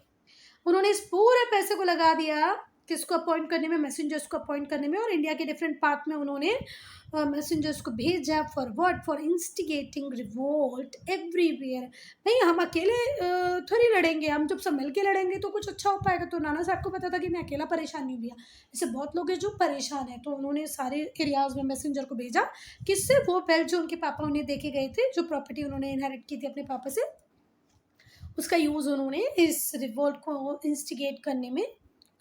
उन्होंने इस पूरे पैसे को लगा दिया किसको अपॉइंट करने में, मैसेंजर्स को अपॉइंट करने में, और इंडिया के डिफरेंट पार्ट में उन्होंने मैसेंजर्स को भेजा। For what, for instigating revolt everywhere. भाई हम अकेले थोड़ी लड़ेंगे, हम जब सब मिल के लड़ेंगे तो कुछ अच्छा हो पाएगा। तो नाना साहब को पता था कि मैं अकेला परेशान नहीं हुआ, ऐसे बहुत लोग हैं जो परेशान हैं। तो उन्होंने सारे एरियाज में मैसेंजर को भेजा, किससे, वो वेल्थ जो उनके पापा उन्हें देके गए थे, जो प्रॉपर्टी उन्होंने इनहेरिट की थी अपने पापा से, उसका यूज़ उन्होंने इस रिवोल्ट को इंस्टिगेट करने में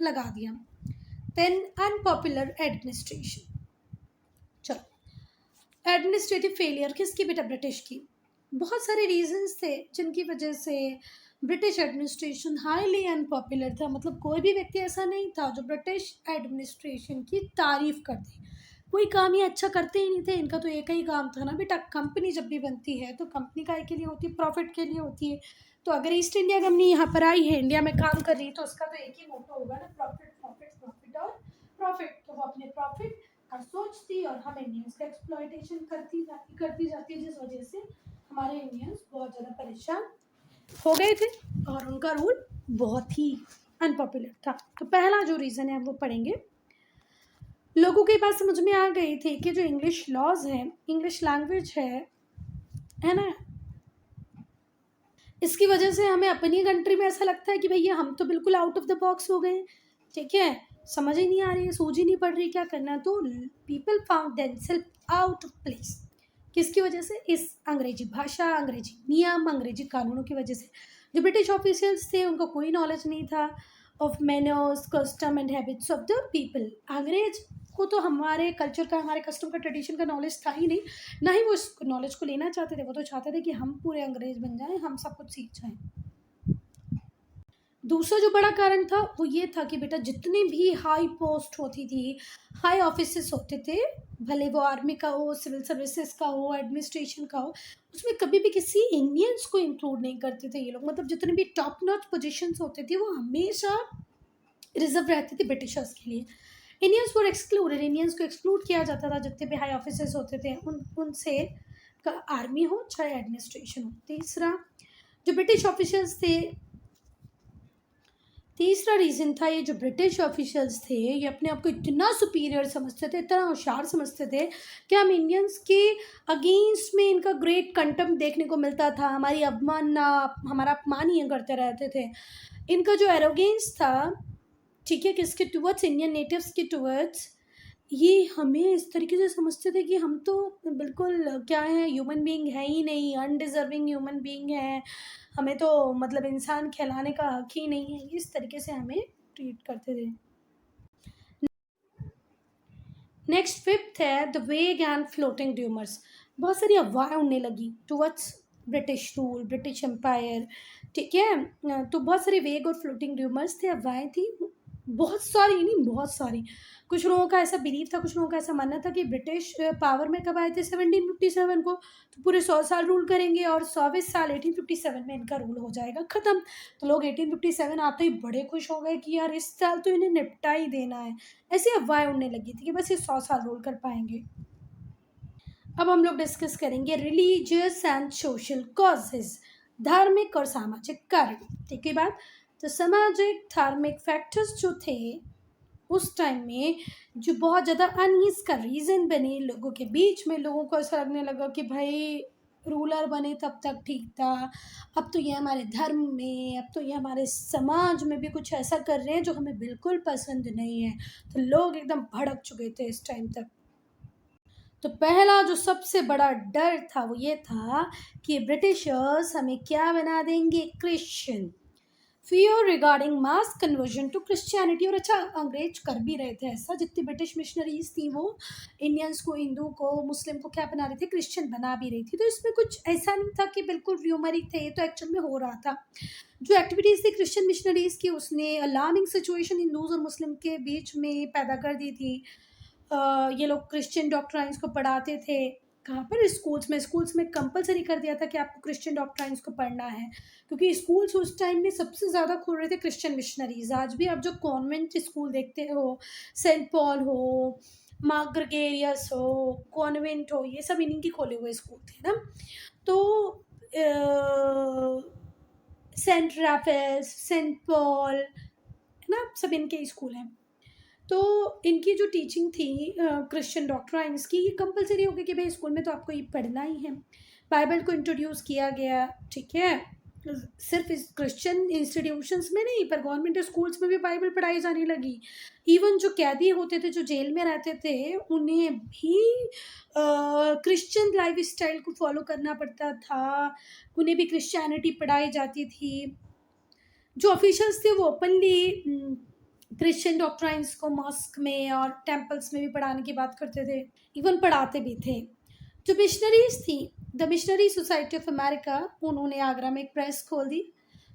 लगा दिया। Then unpopular administration. चलो, एडमिनिस्ट्रेटिव फेलियर किसकी, बेटा ब्रिटिश की। बहुत सारे रीजंस थे जिनकी वजह से ब्रिटिश एडमिनिस्ट्रेशन हाईली अनपॉपुलर था। मतलब कोई भी व्यक्ति ऐसा नहीं था जो ब्रिटिश एडमिनिस्ट्रेशन की तारीफ कर दे। कोई काम ये अच्छा करते ही नहीं थे। इनका तो एक ही काम था ना बेटा, कंपनी जब भी बनती है तो कंपनी काय के लिए होती है, प्रॉफिट के लिए होती है। तो अगर ईस्ट इंडिया कंपनी यहाँ पर आई है, इंडिया में काम कर रही है, तो उसका तो एक ही मोटो होगा ना, प्रॉफिट प्रॉफिट प्रॉफिट और प्रॉफिट। तो वो अपने प्रॉफिट का सोचती और हम इंडियंस का एक्सप्लॉयटेशन करती जाती है, जिस वजह से हमारे इंडियंस बहुत ज़्यादा परेशान हो गए थे और उनका रूल बहुत ही अनपॉपुलर था। तो पहला जो रीज़न है वो पढ़ेंगे। लोगों के पास समझ में आ गई थी कि जो इंग्लिश लॉज हैं, इंग्लिश लैंग्वेज है ना, इसकी वजह से हमें अपनी कंट्री में ऐसा लगता है कि भैया हम तो बिल्कुल आउट ऑफ द बॉक्स हो गए, ठीक है, समझ ही नहीं आ रही है, सूझ ही नहीं पड़ रही क्या करना। तो people found themselves out of place. किसकी वजह से, इस अंग्रेजी भाषा, अंग्रेजी नियम, अंग्रेजी कानूनों की वजह से। जो ब्रिटिश ऑफिशियल्स थे उनको कोई नॉलेज नहीं था of manners, custom and habits of the people. अंग्रेज को तो हमारे कल्चर का, हमारे कस्टम का, ट्रेडिशन का नॉलेज था ही नहीं, ना ही वो इस नॉलेज को लेना चाहते थे। वो तो चाहते थे कि हम पूरे अंग्रेज बन जाएं, हम सब कुछ सीख जाएं। दूसरा जो बड़ा कारण था वो ये था कि बेटा जितनी भी हाई पोस्ट होती थी, हाई ऑफिसेस होते थे, भले वो आर्मी का हो, सिविल सर्विसेज का हो, एडमिनिस्ट्रेशन का हो, उसमें कभी भी किसी इंडियंस को इंक्लूड नहीं करते थे ये लोग। मतलब जितने भी टॉप नॉच पोजीशंस होते थे वो हमेशा रिजर्व रहती थी ब्रिटिशर्स के लिए। इंडियंस वर एक्सक्लूडेड, इंडियंस को एक्सक्लूड किया जाता था। जितने भी हाई ऑफिसर्स होते थे उनसे, आर्मी हो चाहे एडमिनिस्ट्रेशन हो। जो ब्रिटिश ऑफिशियल्स थे, तीसरा रीज़न था, ये जो ब्रिटिश ऑफिशियल्स थे ये अपने आप को इतना सुपीरियर समझते थे, इतना होशियार समझते थे कि हम इंडियंस के अगेंस्ट में इनका ग्रेट कंटेम्प्ट देखने को मिलता था, हमारी अवमानना, हमारा अपमान ही करते रहते थे। इनका जो एरोगेंस था, ठीक है, किसके टुवर्ड्स, इंडियन नेटिव्स के टुवर्ड्स, ये हमें इस तरीके से समझते थे कि हम तो बिल्कुल क्या है, ह्यूमन बीइंग है ही नहीं, अनडिजर्विंग ह्यूमन बीइंग है, हमें तो मतलब इंसान कहलाने का हक ही नहीं है। इस तरीके से हमें ट्रीट करते थे। नेक्स्ट फिफ्थ है the vague and floating rumours. बहुत सारी अफवाहें उड़ने लगी towards British rule, British empire, ठीक है। तो बहुत सारे वेग और फ्लोटिंग र्यूमर्स थे, अफवाहें थी, बहुत सारी नहीं, बहुत सारी। कुछ लोगों का ऐसा बिलीव था, कुछ लोगों का ऐसा मानना था कि ब्रिटिश पावर में कब आए थे, 1757 को, तो पूरे 100 साल रूल करेंगे और 100वें साल 1857 में इनका रूल हो जाएगा ख़त्म। तो लोग 1857 आते ही बड़े खुश हो गए कि यार इस साल तो इन्हें निपटा ही देना है। ऐसी अफवाहें उड़ने लगी थी कि बस ये 100 साल रूल कर पाएंगे। अब हम लोग डिस्कस करेंगे रिलीजियस एंड सोशल कॉजेज, धार्मिक और सामाजिक कारण। ठीक है बात, तो सामाजिक धार्मिक फैक्टर्स जो थे उस टाइम में, जो बहुत ज़्यादा अनईज का रीज़न बने लोगों के बीच में, लोगों को ऐसा लगने लगा कि भाई रूलर बने तब तक ठीक था, अब तो ये हमारे धर्म में, अब तो ये हमारे समाज में भी कुछ ऐसा कर रहे हैं जो हमें बिल्कुल पसंद नहीं है। तो लोग एकदम भड़क चुके थे इस टाइम तक। तो पहला जो सबसे बड़ा डर था वो ये था कि ब्रिटिशर्स हमें क्या बना देंगे, Christian. Fear regarding mass conversion to Christianity. और अच्छा, अंग्रेज कर भी रहे थे ऐसा, जितनी ब्रिटिश मिशनरीज थी वो इंडियंस को, हिंदू को, मुस्लिम को क्या बना रही थी, क्रिश्चियन बना भी रही थी। तो इसमें कुछ ऐसा नहीं था कि बिल्कुल र्यूमर ही थे, ये तो एक्चुअल में हो रहा था। जो एक्टिविटीज़ थी क्रिश्चियन मिशनरीज की, उसने अलार्मिंग सिचुएशन हिंदूज और मुस्लिम के बीच में पैदा कर दी थी। ये लोग क्रिश्चियन डॉक्ट्राइन्स को पढ़ाते थे, कहाँ पर, स्कूल्स में कंपलसरी कर दिया था कि आपको क्रिश्चियन डॉक्ट्राइन्स को पढ़ना है, क्योंकि स्कूल्स उस टाइम में सबसे ज़्यादा खोल रहे थे क्रिश्चियन मिशनरीज। आज भी आप जो कॉन्वेंट स्कूल देखते हो, सेंट पॉल हो, माँ ग्रेगोरियस हो, कॉन्वेंट हो, ये सब इन्हीं के खोले हुए स्कूल थे ना। तो सेंट राफेल्स, सेंट पॉल, है ना, सब इनके स्कूल हैं। तो इनकी जो टीचिंग थी क्रिश्चियन डॉक्ट्राइन्स की, ये कंपलसरी हो गई कि भाई स्कूल में तो आपको ये पढ़ना ही है। बाइबल को इंट्रोड्यूस किया गया, ठीक है, सिर्फ इस क्रिश्चियन इंस्टीट्यूशंस में नहीं, पर गवर्नमेंट स्कूल्स में भी बाइबल पढ़ाई जाने लगी। इवन जो कैदी होते थे, जो जेल में रहते थे, उन्हें भी क्रिश्चियन लाइफ स्टाइल को फॉलो करना पड़ता था, उन्हें भी क्रिश्चियनिटी पढ़ाई जाती थी। जो ऑफिशियल्स थे वो ओपनली क्रिश्चियन डॉक्ट्राइन्स को मॉस्क में और टेम्पल्स में भी पढ़ाने की बात करते थे, इवन पढ़ाते भी थे। जो मिशनरीज थी, the missionary society of America, उन्होंने आगरा में एक प्रेस खोल दी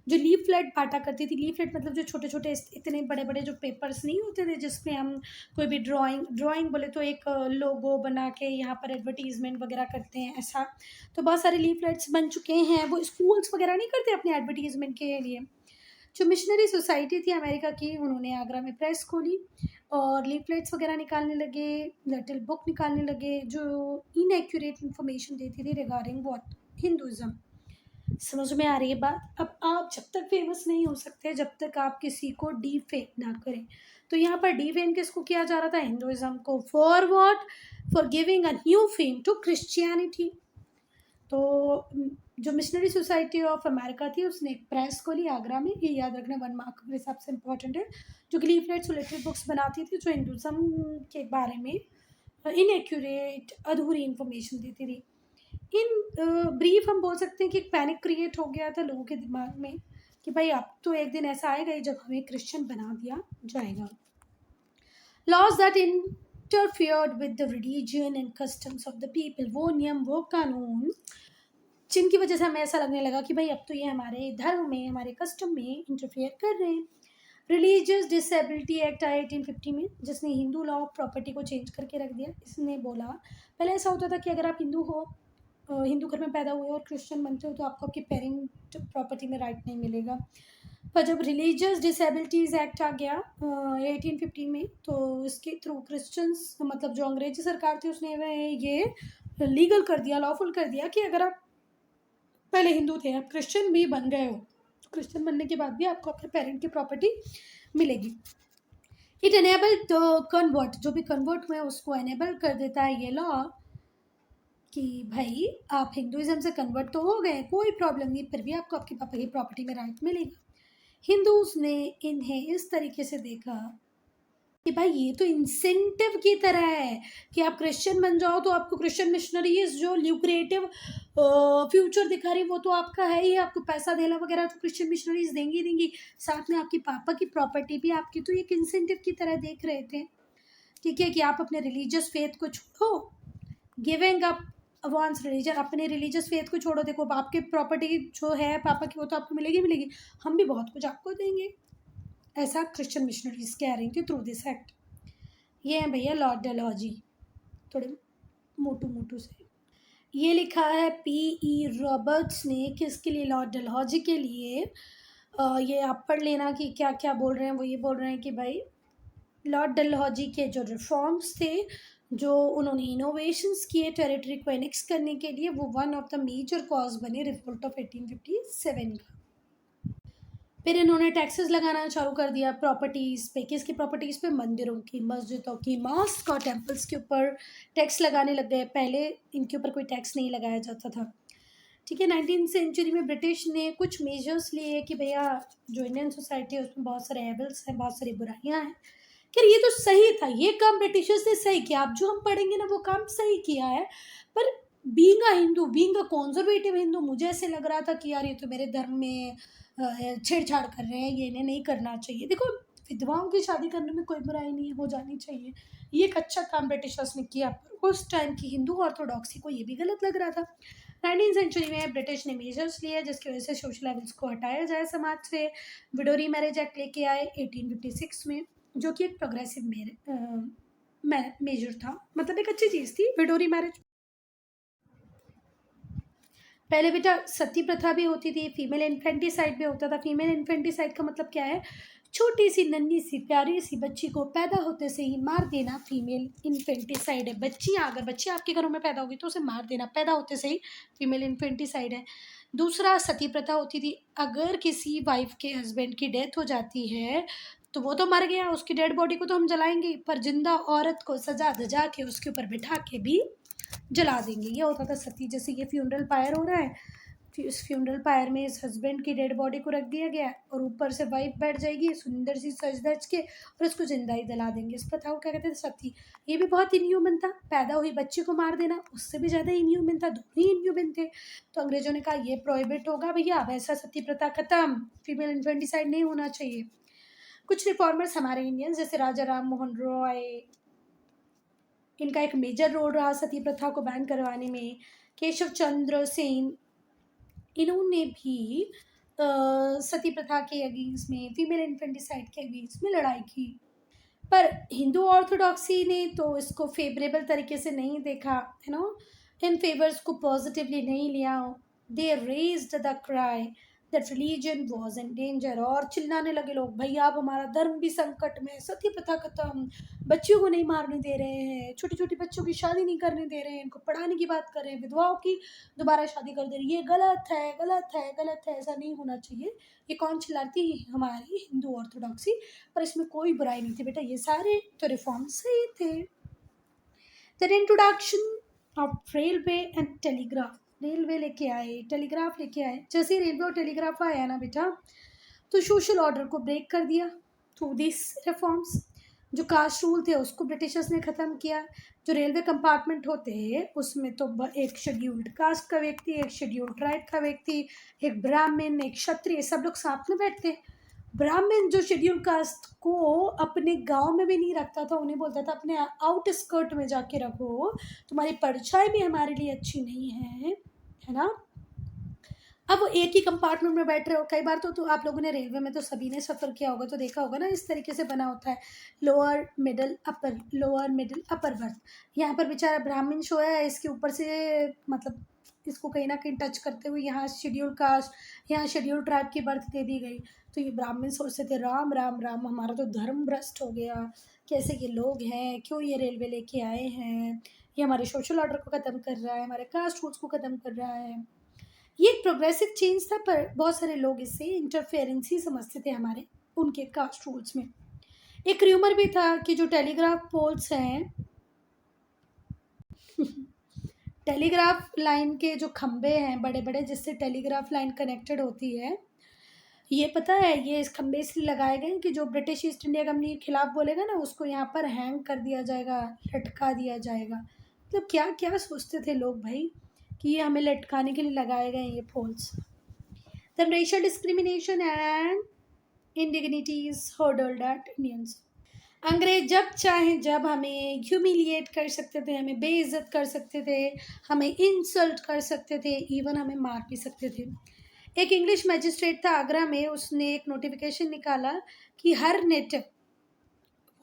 जो लीफलेट बांटा करती थी। लीफलेट मतलब जो छोटे छोटे इतने बड़े बड़े जो पेपर्स नहीं होते थे, जिसमें हम कोई भी ड्राइंग बोले तो एक लोगो बना के यहाँ पर एडवर्टीजमेंट वगैरह करते हैं, ऐसा। तो बहुत सारे लीफलेट्स बन चुके हैं, वो स्कूल्स वगैरह नहीं करते अपने एडवर्टीजमेंट के लिए। जो मिशनरी सोसाइटी थी अमेरिका की, उन्होंने आगरा में प्रेस खोली और लीफलेट्स वगैरह निकालने लगे, लिटिल बुक निकालने लगे जो इनएक्यूरेट इन्फॉर्मेशन देती थी रिगार्डिंग व्हाट हिंदुज़म। समझ में आ रही है बात। अब आप जब तक फेमस नहीं हो सकते जब तक आप किसी को डीफेम ना करें। तो यहाँ पर डीफेम किसको किया जा रहा था, हिंदुज़म को। For what, for giving a new fame to Christianity. तो जो मिशनरी सोसाइटी ऑफ अमेरिका थी, उसने एक प्रेस खोली आगरा में, ये याद रखना 1 मार्क के हिसाब से इम्पॉर्टेंट है, जो कि लीफलेट्स और लिटिल बुक्स बनाती थी जो हिंदुज़म के बारे में इनएक्यूरेट, अधूरी इंफॉर्मेशन देती थी। इन ब्रीफ हम बोल सकते हैं कि एक पैनिक क्रिएट हो गया था लोगों के दिमाग में कि भाई अब तो एक दिन ऐसा आएगा ही जब हमें क्रिश्चियन बना दिया जाएगा। Laws that interfered with the religion and customs of the people, वो नियम, वो कानून जिनकी वजह से हमें ऐसा लगने लगा कि भाई अब तो ये हमारे धर्म में, हमारे कस्टम में इंटरफेयर कर रहे हैं। रिलीजियस डिसेबिलिटी एक्ट आया 1850 में, जिसने हिंदू लॉ ऑफ प्रॉपर्टी को चेंज करके रख दिया। इसने बोला, पहले ऐसा होता था कि अगर आप हिंदू हो, हिंदू घर में पैदा हुए और क्रिश्चियन बनते हो, तो आपको आपकी पेरेंट प्रॉपर्टी में राइट नहीं मिलेगा। पर जब रिलीजियस डिसेबिलिटीज़ एक्ट आ गया 1850 में, तो इसके थ्रू क्रिश्चियंस, मतलब जो अंग्रेजी सरकार थी, उसने ये लीगल कर दिया, लॉफुल कर दिया कि अगर आप पहले हिंदू थे, आप क्रिश्चियन भी बन गए हो, तो क्रिश्चियन बनने के बाद भी आपको अपने पेरेंट की प्रॉपर्टी मिलेगी। इट एनेबल द कन्वर्ट, जो भी कन्वर्ट हुए उसको एनेबल कर देता है ये लॉ कि भाई आप हिंदुइज्म से कन्वर्ट तो हो गए, कोई प्रॉब्लम नहीं, फिर भी आपको आपके पापा की प्रॉपर्टी में राइट मिलेगा। हिंदूज ने इन्हें इस तरीके से देखा कि भाई ये तो इंसेंटिव की तरह है कि आप क्रिश्चियन बन जाओ तो आपको क्रिश्चियन मिशनरीज जो ल्यूक्रेटिव फ्यूचर दिखा रही वो तो आपका है ही, आपको पैसा देना वगैरह तो क्रिश्चियन मिशनरीज देंगी देंगी, साथ में आपकी पापा की प्रॉपर्टी भी आपकी, तो एक इंसेंटिव की तरह देख रहे थे। ठीक है कि आप अपने रिलीजियस फेथ को छोड़ो, गिविंग अप वंस रिलीजन, अपने रिलीजियस फेथ को छोड़ो, देखो आपकी प्रॉपर्टी जो है पापा की वो तो आपको मिलेगी मिलेगी, हम भी बहुत कुछ आपको देंगे, ऐसा क्रिश्चियन मिशनरीज कह रही थी थ्रू दिस एक्ट। ये है भैया लॉर्ड डलहौजी, थोड़े मोटू मोटू से ये लिखा है P.E. रॉबर्ट्स ने, किसके लिए, लॉर्ड डलहौजी के लिए। ये आप पढ़ लेना कि क्या क्या बोल रहे हैं। वो ये बोल रहे हैं कि भाई लॉर्ड डलहौजी के जो रिफॉर्म्स थे, जो उन्होंने इनोवेशंस किए टेरिटरी को एनेक्स करने के लिए, वो one of the major cause बने रिवोल्ट ऑफ 1857 का। फिर इन्होंने टैक्सेस लगाना चालू कर दिया प्रॉपर्टीज़ पे, किसकी प्रॉपर्टीज़ पे, मंदिरों की, मस्जिदों की, मॉस्क और टेम्पल्स के ऊपर टैक्स लगाने लग गए। पहले इनके ऊपर कोई टैक्स नहीं लगाया जाता था। ठीक है। 19th सेंचुरी में ब्रिटिश ने कुछ मेजर्स लिए कि भैया जो इंडियन सोसाइटी है उसमें बहुत सारे एबल्स हैं, बहुत सारी बुराइयां हैं। खैर ये तो सही था, ये काम ब्रिटिशर्स ने सही किया। अब जो हम पढ़ेंगे ना वो काम सही किया है। पर being a Hindu, being a conservative Hindu, मुझे ऐसे लग रहा था कि यार ये तो मेरे धर्म में छेड़छाड़ कर रहे हैं, ये इन्हें नहीं करना चाहिए। देखो, विधवाओं की शादी करने में कोई बुराई नहीं हो जानी चाहिए, ये एक अच्छा काम ब्रिटिशर्स ने किया। पर उस टाइम की हिंदू ऑर्थोडॉक्सी को ये भी गलत लग रहा था। 19th सेंचुरी में ब्रिटिश ने मेजर्स लिए जिसकी वजह से सोशल एवल्स को हटाया जाए समाज से। विडोरी मैरिज एक्ट लेके आए 1856 में, जो कि एक प्रोग्रेसिव मेजर था, मतलब एक अच्छी चीज़ थी विडोरी मैरिज। पहले बेटा सती प्रथा भी होती थी, फीमेल इन्फेंटिसाइड भी होता था। फीमेल इन्फेंटिसाइड का मतलब क्या है? छोटी सी नन्ही सी प्यारी सी बच्ची को पैदा होते से ही मार देना फीमेल इन्फेंटिसाइड है। बच्चियाँ, अगर बच्ची आपके घरों में पैदा होगी तो उसे मार देना, पैदा होते से ही फीमेल इन्फेंटिसाइड है। दूसरा, सती प्रथा होती थी। अगर किसी वाइफ के हस्बैंड की डेथ हो जाती है तो वो तो मर गया, उसकी डेड बॉडी को तो हम जलाएंगे, पर जिंदा औरत को सजा धजा के उसके ऊपर बिठा के भी जला देंगे। ये होता था सती। जैसे ये फ्यूनरल पायर हो रहा है, इस फ्यूनरल पायर में इस हस्बैंड की डेड बॉडी को रख दिया गया और ऊपर से वाइफ बैठ जाएगी सुंदर सी सज धज के और उसको जिंदा ही जला देंगे। इस प्रथा को क्या कहते थे? सती। ये भी बहुत इनह्यूमन था। पैदा हुई बच्ची को मार देना उससे भी ज़्यादा इनह्यूमन था, दोनों ही इनह्यूमन थे। तो अंग्रेजों ने कहा ये प्रोहिबिट होगा भैया, वैसा सती प्रथा खत्म, फीमेल इन्फेंटिसाइड नहीं होना चाहिए। कुछ रिफॉर्मर्स हमारे इंडियंस जैसे राजा राम मोहन रॉय, इनका एक मेजर रोल रहा सती प्रथा को बैन करवाने में। केशव चंद्र सेन, इन्होंने भी सती प्रथा के अगेंस्ट में, फीमेल इन्फेंटिसाइड के अगेंस्ट में लड़ाई की। पर हिंदू ऑर्थोडॉक्सी ने तो इसको फेवरेबल तरीके से नहीं देखा, इन फेवर्स को पॉजिटिवली नहीं लिया। They raised the cry that religion was in danger, और चिल्लाने लगे लोग, भैया अब हमारा धर्म भी संकट में, सती प्रथा खत्म, बच्चियों को नहीं मारने दे रहे हैं, छोटी छोटी बच्चों की शादी नहीं करने दे रहे हैं, इनको पढ़ाने की बात कर रहे हैं, विधवाओं की दोबारा शादी कर दे रही है, ये गलत है, गलत है, गलत है, ऐसा नहीं होना चाहिए। ये कौन चिल्लाती है? हमारी हिंदू ऑर्थोडॉक्सी। पर इसमें कोई बुराई नहीं थी बेटा, ये सारे तो रिफॉर्म सही थे। The introduction of railway and telegraph, railway लेके आए, टेलीग्राफ लेके आए। जैसे रेलवे और टेलीग्राफ आया ना बेटा, तो सोशल ऑर्डर को ब्रेक कर दिया थ्रू दिस रिफॉर्म्स। जो कास्ट रूल थे उसको ब्रिटिशर्स ने ख़त्म किया। जो रेलवे कंपार्टमेंट होते हैं उसमें तो एक शेड्यूल्ड कास्ट का व्यक्ति, एक शेड्यूल्ड ट्राइब का व्यक्ति, एक ब्राह्मण, एक क्षत्रिय, सब लोग साथ में बैठते हैं। ब्राह्मण जो शेड्यूल कास्ट को अपने गांव में भी नहीं रखता था, उन्हें बोलता था अपने आउटस्कर्ट में जाके रखो, तुम्हारी परछाई भी हमारे लिए अच्छी नहीं है ना। अब वो एक ही कंपार्टमेंट में बैठ रहे हो। कई बार तो आप लोगों ने रेलवे में तो सभी ने सफ़र किया होगा तो देखा होगा ना, इस तरीके से बना होता है, lower middle upper, lower middle upper berth. यहाँ पर बेचारा ब्राह्मण सोया है, इसके ऊपर से मतलब इसको कहीं ना कहीं टच करते हुए यहाँ शेड्यूल कास्ट, यहाँ शेड्यूल ट्राइब की बर्थ दे दी गई। तो ये ब्राह्मण सोचते थे राम राम राम, हमारा तो धर्म भ्रष्ट हो गया, कैसे ये लोग हैं, क्यों ये रेलवे लेके आए हैं, ये हमारे सोशल ऑर्डर को ख़त्म कर रहा है, हमारे कास्ट रूल्स को ख़त्म कर रहा है। ये एक प्रोग्रेसिव चेंज था, पर बहुत सारे लोग इसे इंटरफेरेंस ही समझते थे हमारे उनके कास्ट रूल्स में। एक र्यूमर भी था कि जो टेलीग्राफ पोल्स हैं टेलीग्राफ लाइन के जो खंबे हैं बड़े बड़े जिससे टेलीग्राफ लाइन कनेक्टेड होती है, ये पता है ये इस खंबे इसलिए लगाए गए कि जो ब्रिटिश ईस्ट इंडिया कंपनी के खिलाफ बोलेगा ना उसको यहाँ पर हैंग कर दिया जाएगा, लटका दिया जाएगा। मतलब क्या क्या सोचते थे लोग भाई कि ये हमें लटकाने के लिए लगाए गए ये poles. Then racial discrimination and indignities hurdled at Indians. अंग्रेज जब चाहे जब हमें ह्यूमिलिएट कर सकते थे, हमें बेइज्जत कर सकते थे, हमें इंसल्ट कर सकते थे, इवन हमें मार भी सकते थे। एक इंग्लिश मैजिस्ट्रेट था आगरा में, उसने एक नोटिफिकेशन निकाला कि हर native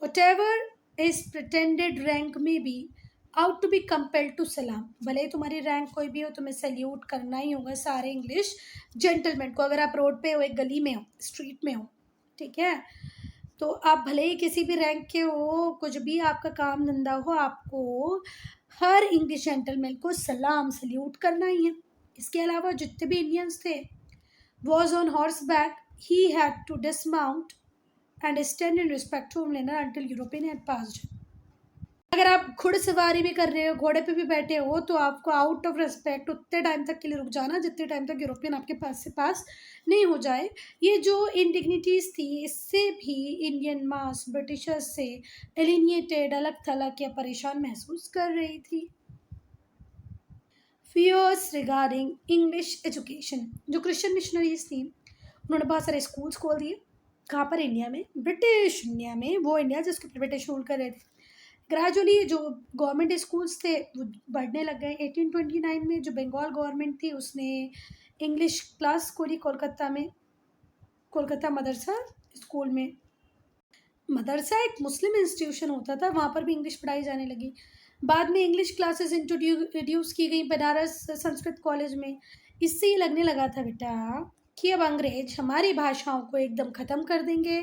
whatever is pretended rank में भी out to be compelled to सलाम, भले ही तुम्हारी रैंक कोई भी हो तुम्हें सैल्यूट करना ही होगा सारे इंग्लिश जेंटलमैन को। अगर आप रोड पे हो, एक गली में हो, स्ट्रीट में हो, ठीक है, तो आप भले ही किसी भी रैंक के हो, कुछ भी आपका काम धंधा हो, आपको हर इंग्लिश जेंटलमैन को सलाम सल्यूट करना ही है। इसके अलावा जितने भी इंडियंस थे, was on horseback, he had to dismount and stand in respectful manner until European had passed. अगर आप घुड़सवारी भी कर रहे हो, घोड़े पे भी बैठे हो, तो आपको आउट ऑफ रिस्पेक्ट उतने टाइम तक के लिए रुक जाना जितने टाइम तक यूरोपियन आपके पास नहीं हो जाए। ये जो इंडिग्निटीज़ थी, इससे भी इंडियन मास ब्रिटिशर्स से एलिनिएटेड, अलग थलग या परेशान महसूस कर रही थी। Fears regarding English education. जो क्रिश्चियन मिशनरीज थी, उन्होंने बहुत सारे स्कूल्स खोल दिए। कहाँ पर? इंडिया में, ब्रिटिश इंडिया में, वो इंडिया जिसके ऊपर ब्रिटिश रूल कर रहे थे। ग्रेजुअली जो गवर्नमेंट स्कूल्स थे वो बढ़ने लग गए। 1829 में जो बंगाल गवर्नमेंट थी उसने इंग्लिश क्लास खोली कोलकाता में, कोलकाता मदरसा स्कूल में। मदरसा एक मुस्लिम इंस्टीट्यूशन होता था, वहाँ पर भी इंग्लिश पढ़ाई जाने लगी। बाद में इंग्लिश क्लासेस इंट्रोड्यूस की गई बनारस संस्कृत कॉलेज में। इससे ये लगने लगा था बेटा कि अब अंग्रेज हमारी भाषाओं को एकदम ख़त्म कर देंगे,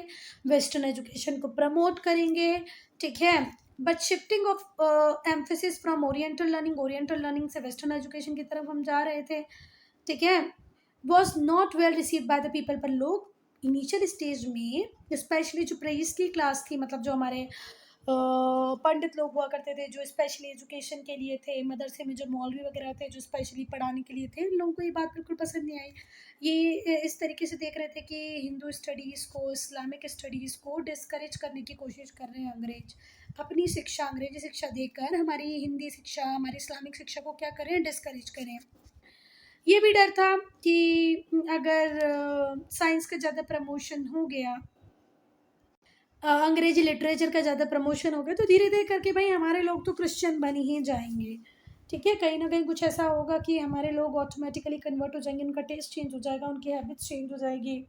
वेस्टर्न एजुकेशन को प्रमोट करेंगे, ठीक है। But shifting of emphasis from oriental learning से वेस्टर्न एजुकेशन की तरफ हम जा रहे थे, ठीक है। Was not well receive by the people. पर लोग इनिशियल स्टेज में, स्पेशली जो प्रेस की क्लास थी, मतलब जो हमारे पंडित लोग हुआ करते थे जो स्पेशली एजुकेशन के लिए थे, मदरसे में जो मौलवी वगैरह थे जो स्पेशली पढ़ाने के लिए थे, इन लोगों को ये बात बिल्कुल पसंद नहीं आई। ये इस तरीके से देख रहे थे कि हिंदू स्टडीज़ को, इस्लामिक स्टडीज़ को डिस्करेज करने की कोशिश कर रहे हैं अंग्रेज। अपनी शिक्षा, अंग्रेजी शिक्षा देकर हमारी हिंदी शिक्षा, हमारी इस्लामिक शिक्षा को क्या करें, डिस्करेज करें। ये भी डर था कि अगर साइंस का ज़्यादा प्रमोशन हो गया, अंग्रेजी लिटरेचर का ज़्यादा प्रमोशन हो गया, तो धीरे धीरे करके भाई हमारे लोग तो क्रिश्चियन बन ही जाएंगे, ठीक है। कहीं ना कहीं कुछ ऐसा होगा कि हमारे लोग ऑटोमेटिकली कन्वर्ट हो जाएंगे, उनका टेस्ट चेंज हो जाएगा, उनकी हैबिट्स चेंज हो जाएगी,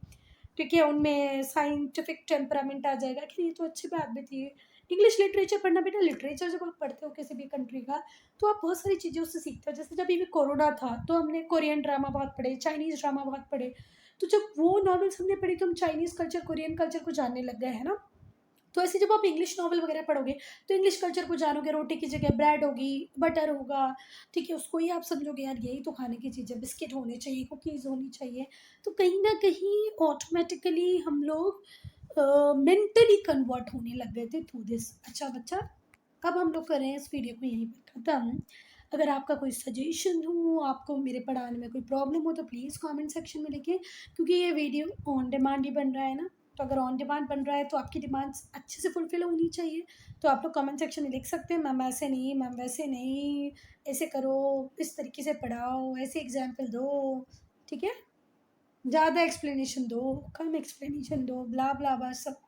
ठीक है। उनमें साइंटिफिक टेम्परामेंट आ जाएगा कि ये तो अच्छी बात भी थी। इंग्लिश लिटरेचर पढ़ना बेटा, लिटरेचर जब आप पढ़ते हो किसी भी कंट्री का, तो आप बहुत सारी चीज़ें उससे सीखते हो। जैसे जब ये कोरोना था तो हमने कोरियन ड्रामा बहुत पढ़े, चाइनीज़ ड्रामा बहुत पढ़े। तो जब वो नॉवेल्स हमने पढ़ी तो हम चाइनीज़ कल्चर, कोरियन कल्चर को जानने लग गए, है ना। तो ऐसे जब आप इंग्लिश नॉवल वगैरह पढ़ोगे तो इंग्लिश कल्चर को जानोगे, रोटी की जगह ब्रेड होगी, बटर होगा, ठीक है। उसको ही आप समझोगे यार यही तो खाने की चीज़ है, बिस्किट होने चाहिए, कुकीज़ होनी चाहिए। तो कहीं ना कहीं ऑटोमेटिकली हम लोग मेंटली कन्वर्ट होने लग गए थे थ्रू दिस। अच्छा बच्चा, अब हम लोग करें इस वीडियो को यहीं पर ख़त्म। अगर आपका कोई सजेशन हो, आपको मेरे पढ़ाने में कोई प्रॉब्लम हो, तो प्लीज़ कमेंट सेक्शन में लिखें, क्योंकि ये वीडियो ऑन डिमांड ही बन रहा है ना। तो अगर ऑन डिमांड बन रहा है तो आपकी डिमांड्स अच्छे से फुलफ़िल होनी चाहिए। तो आप लोग कमेंट सेक्शन में लिख सकते हैं, मैम ऐसे नहीं, मैम वैसे नहीं, ऐसे करो, इस तरीके से पढ़ाओ, ऐसे एग्ज़ाम्पल दो, ठीक है। ज़्यादा एक्सप्लेनेशन दो, कम एक्सप्लेनेशन दो, ब्ला ब्ला बस सब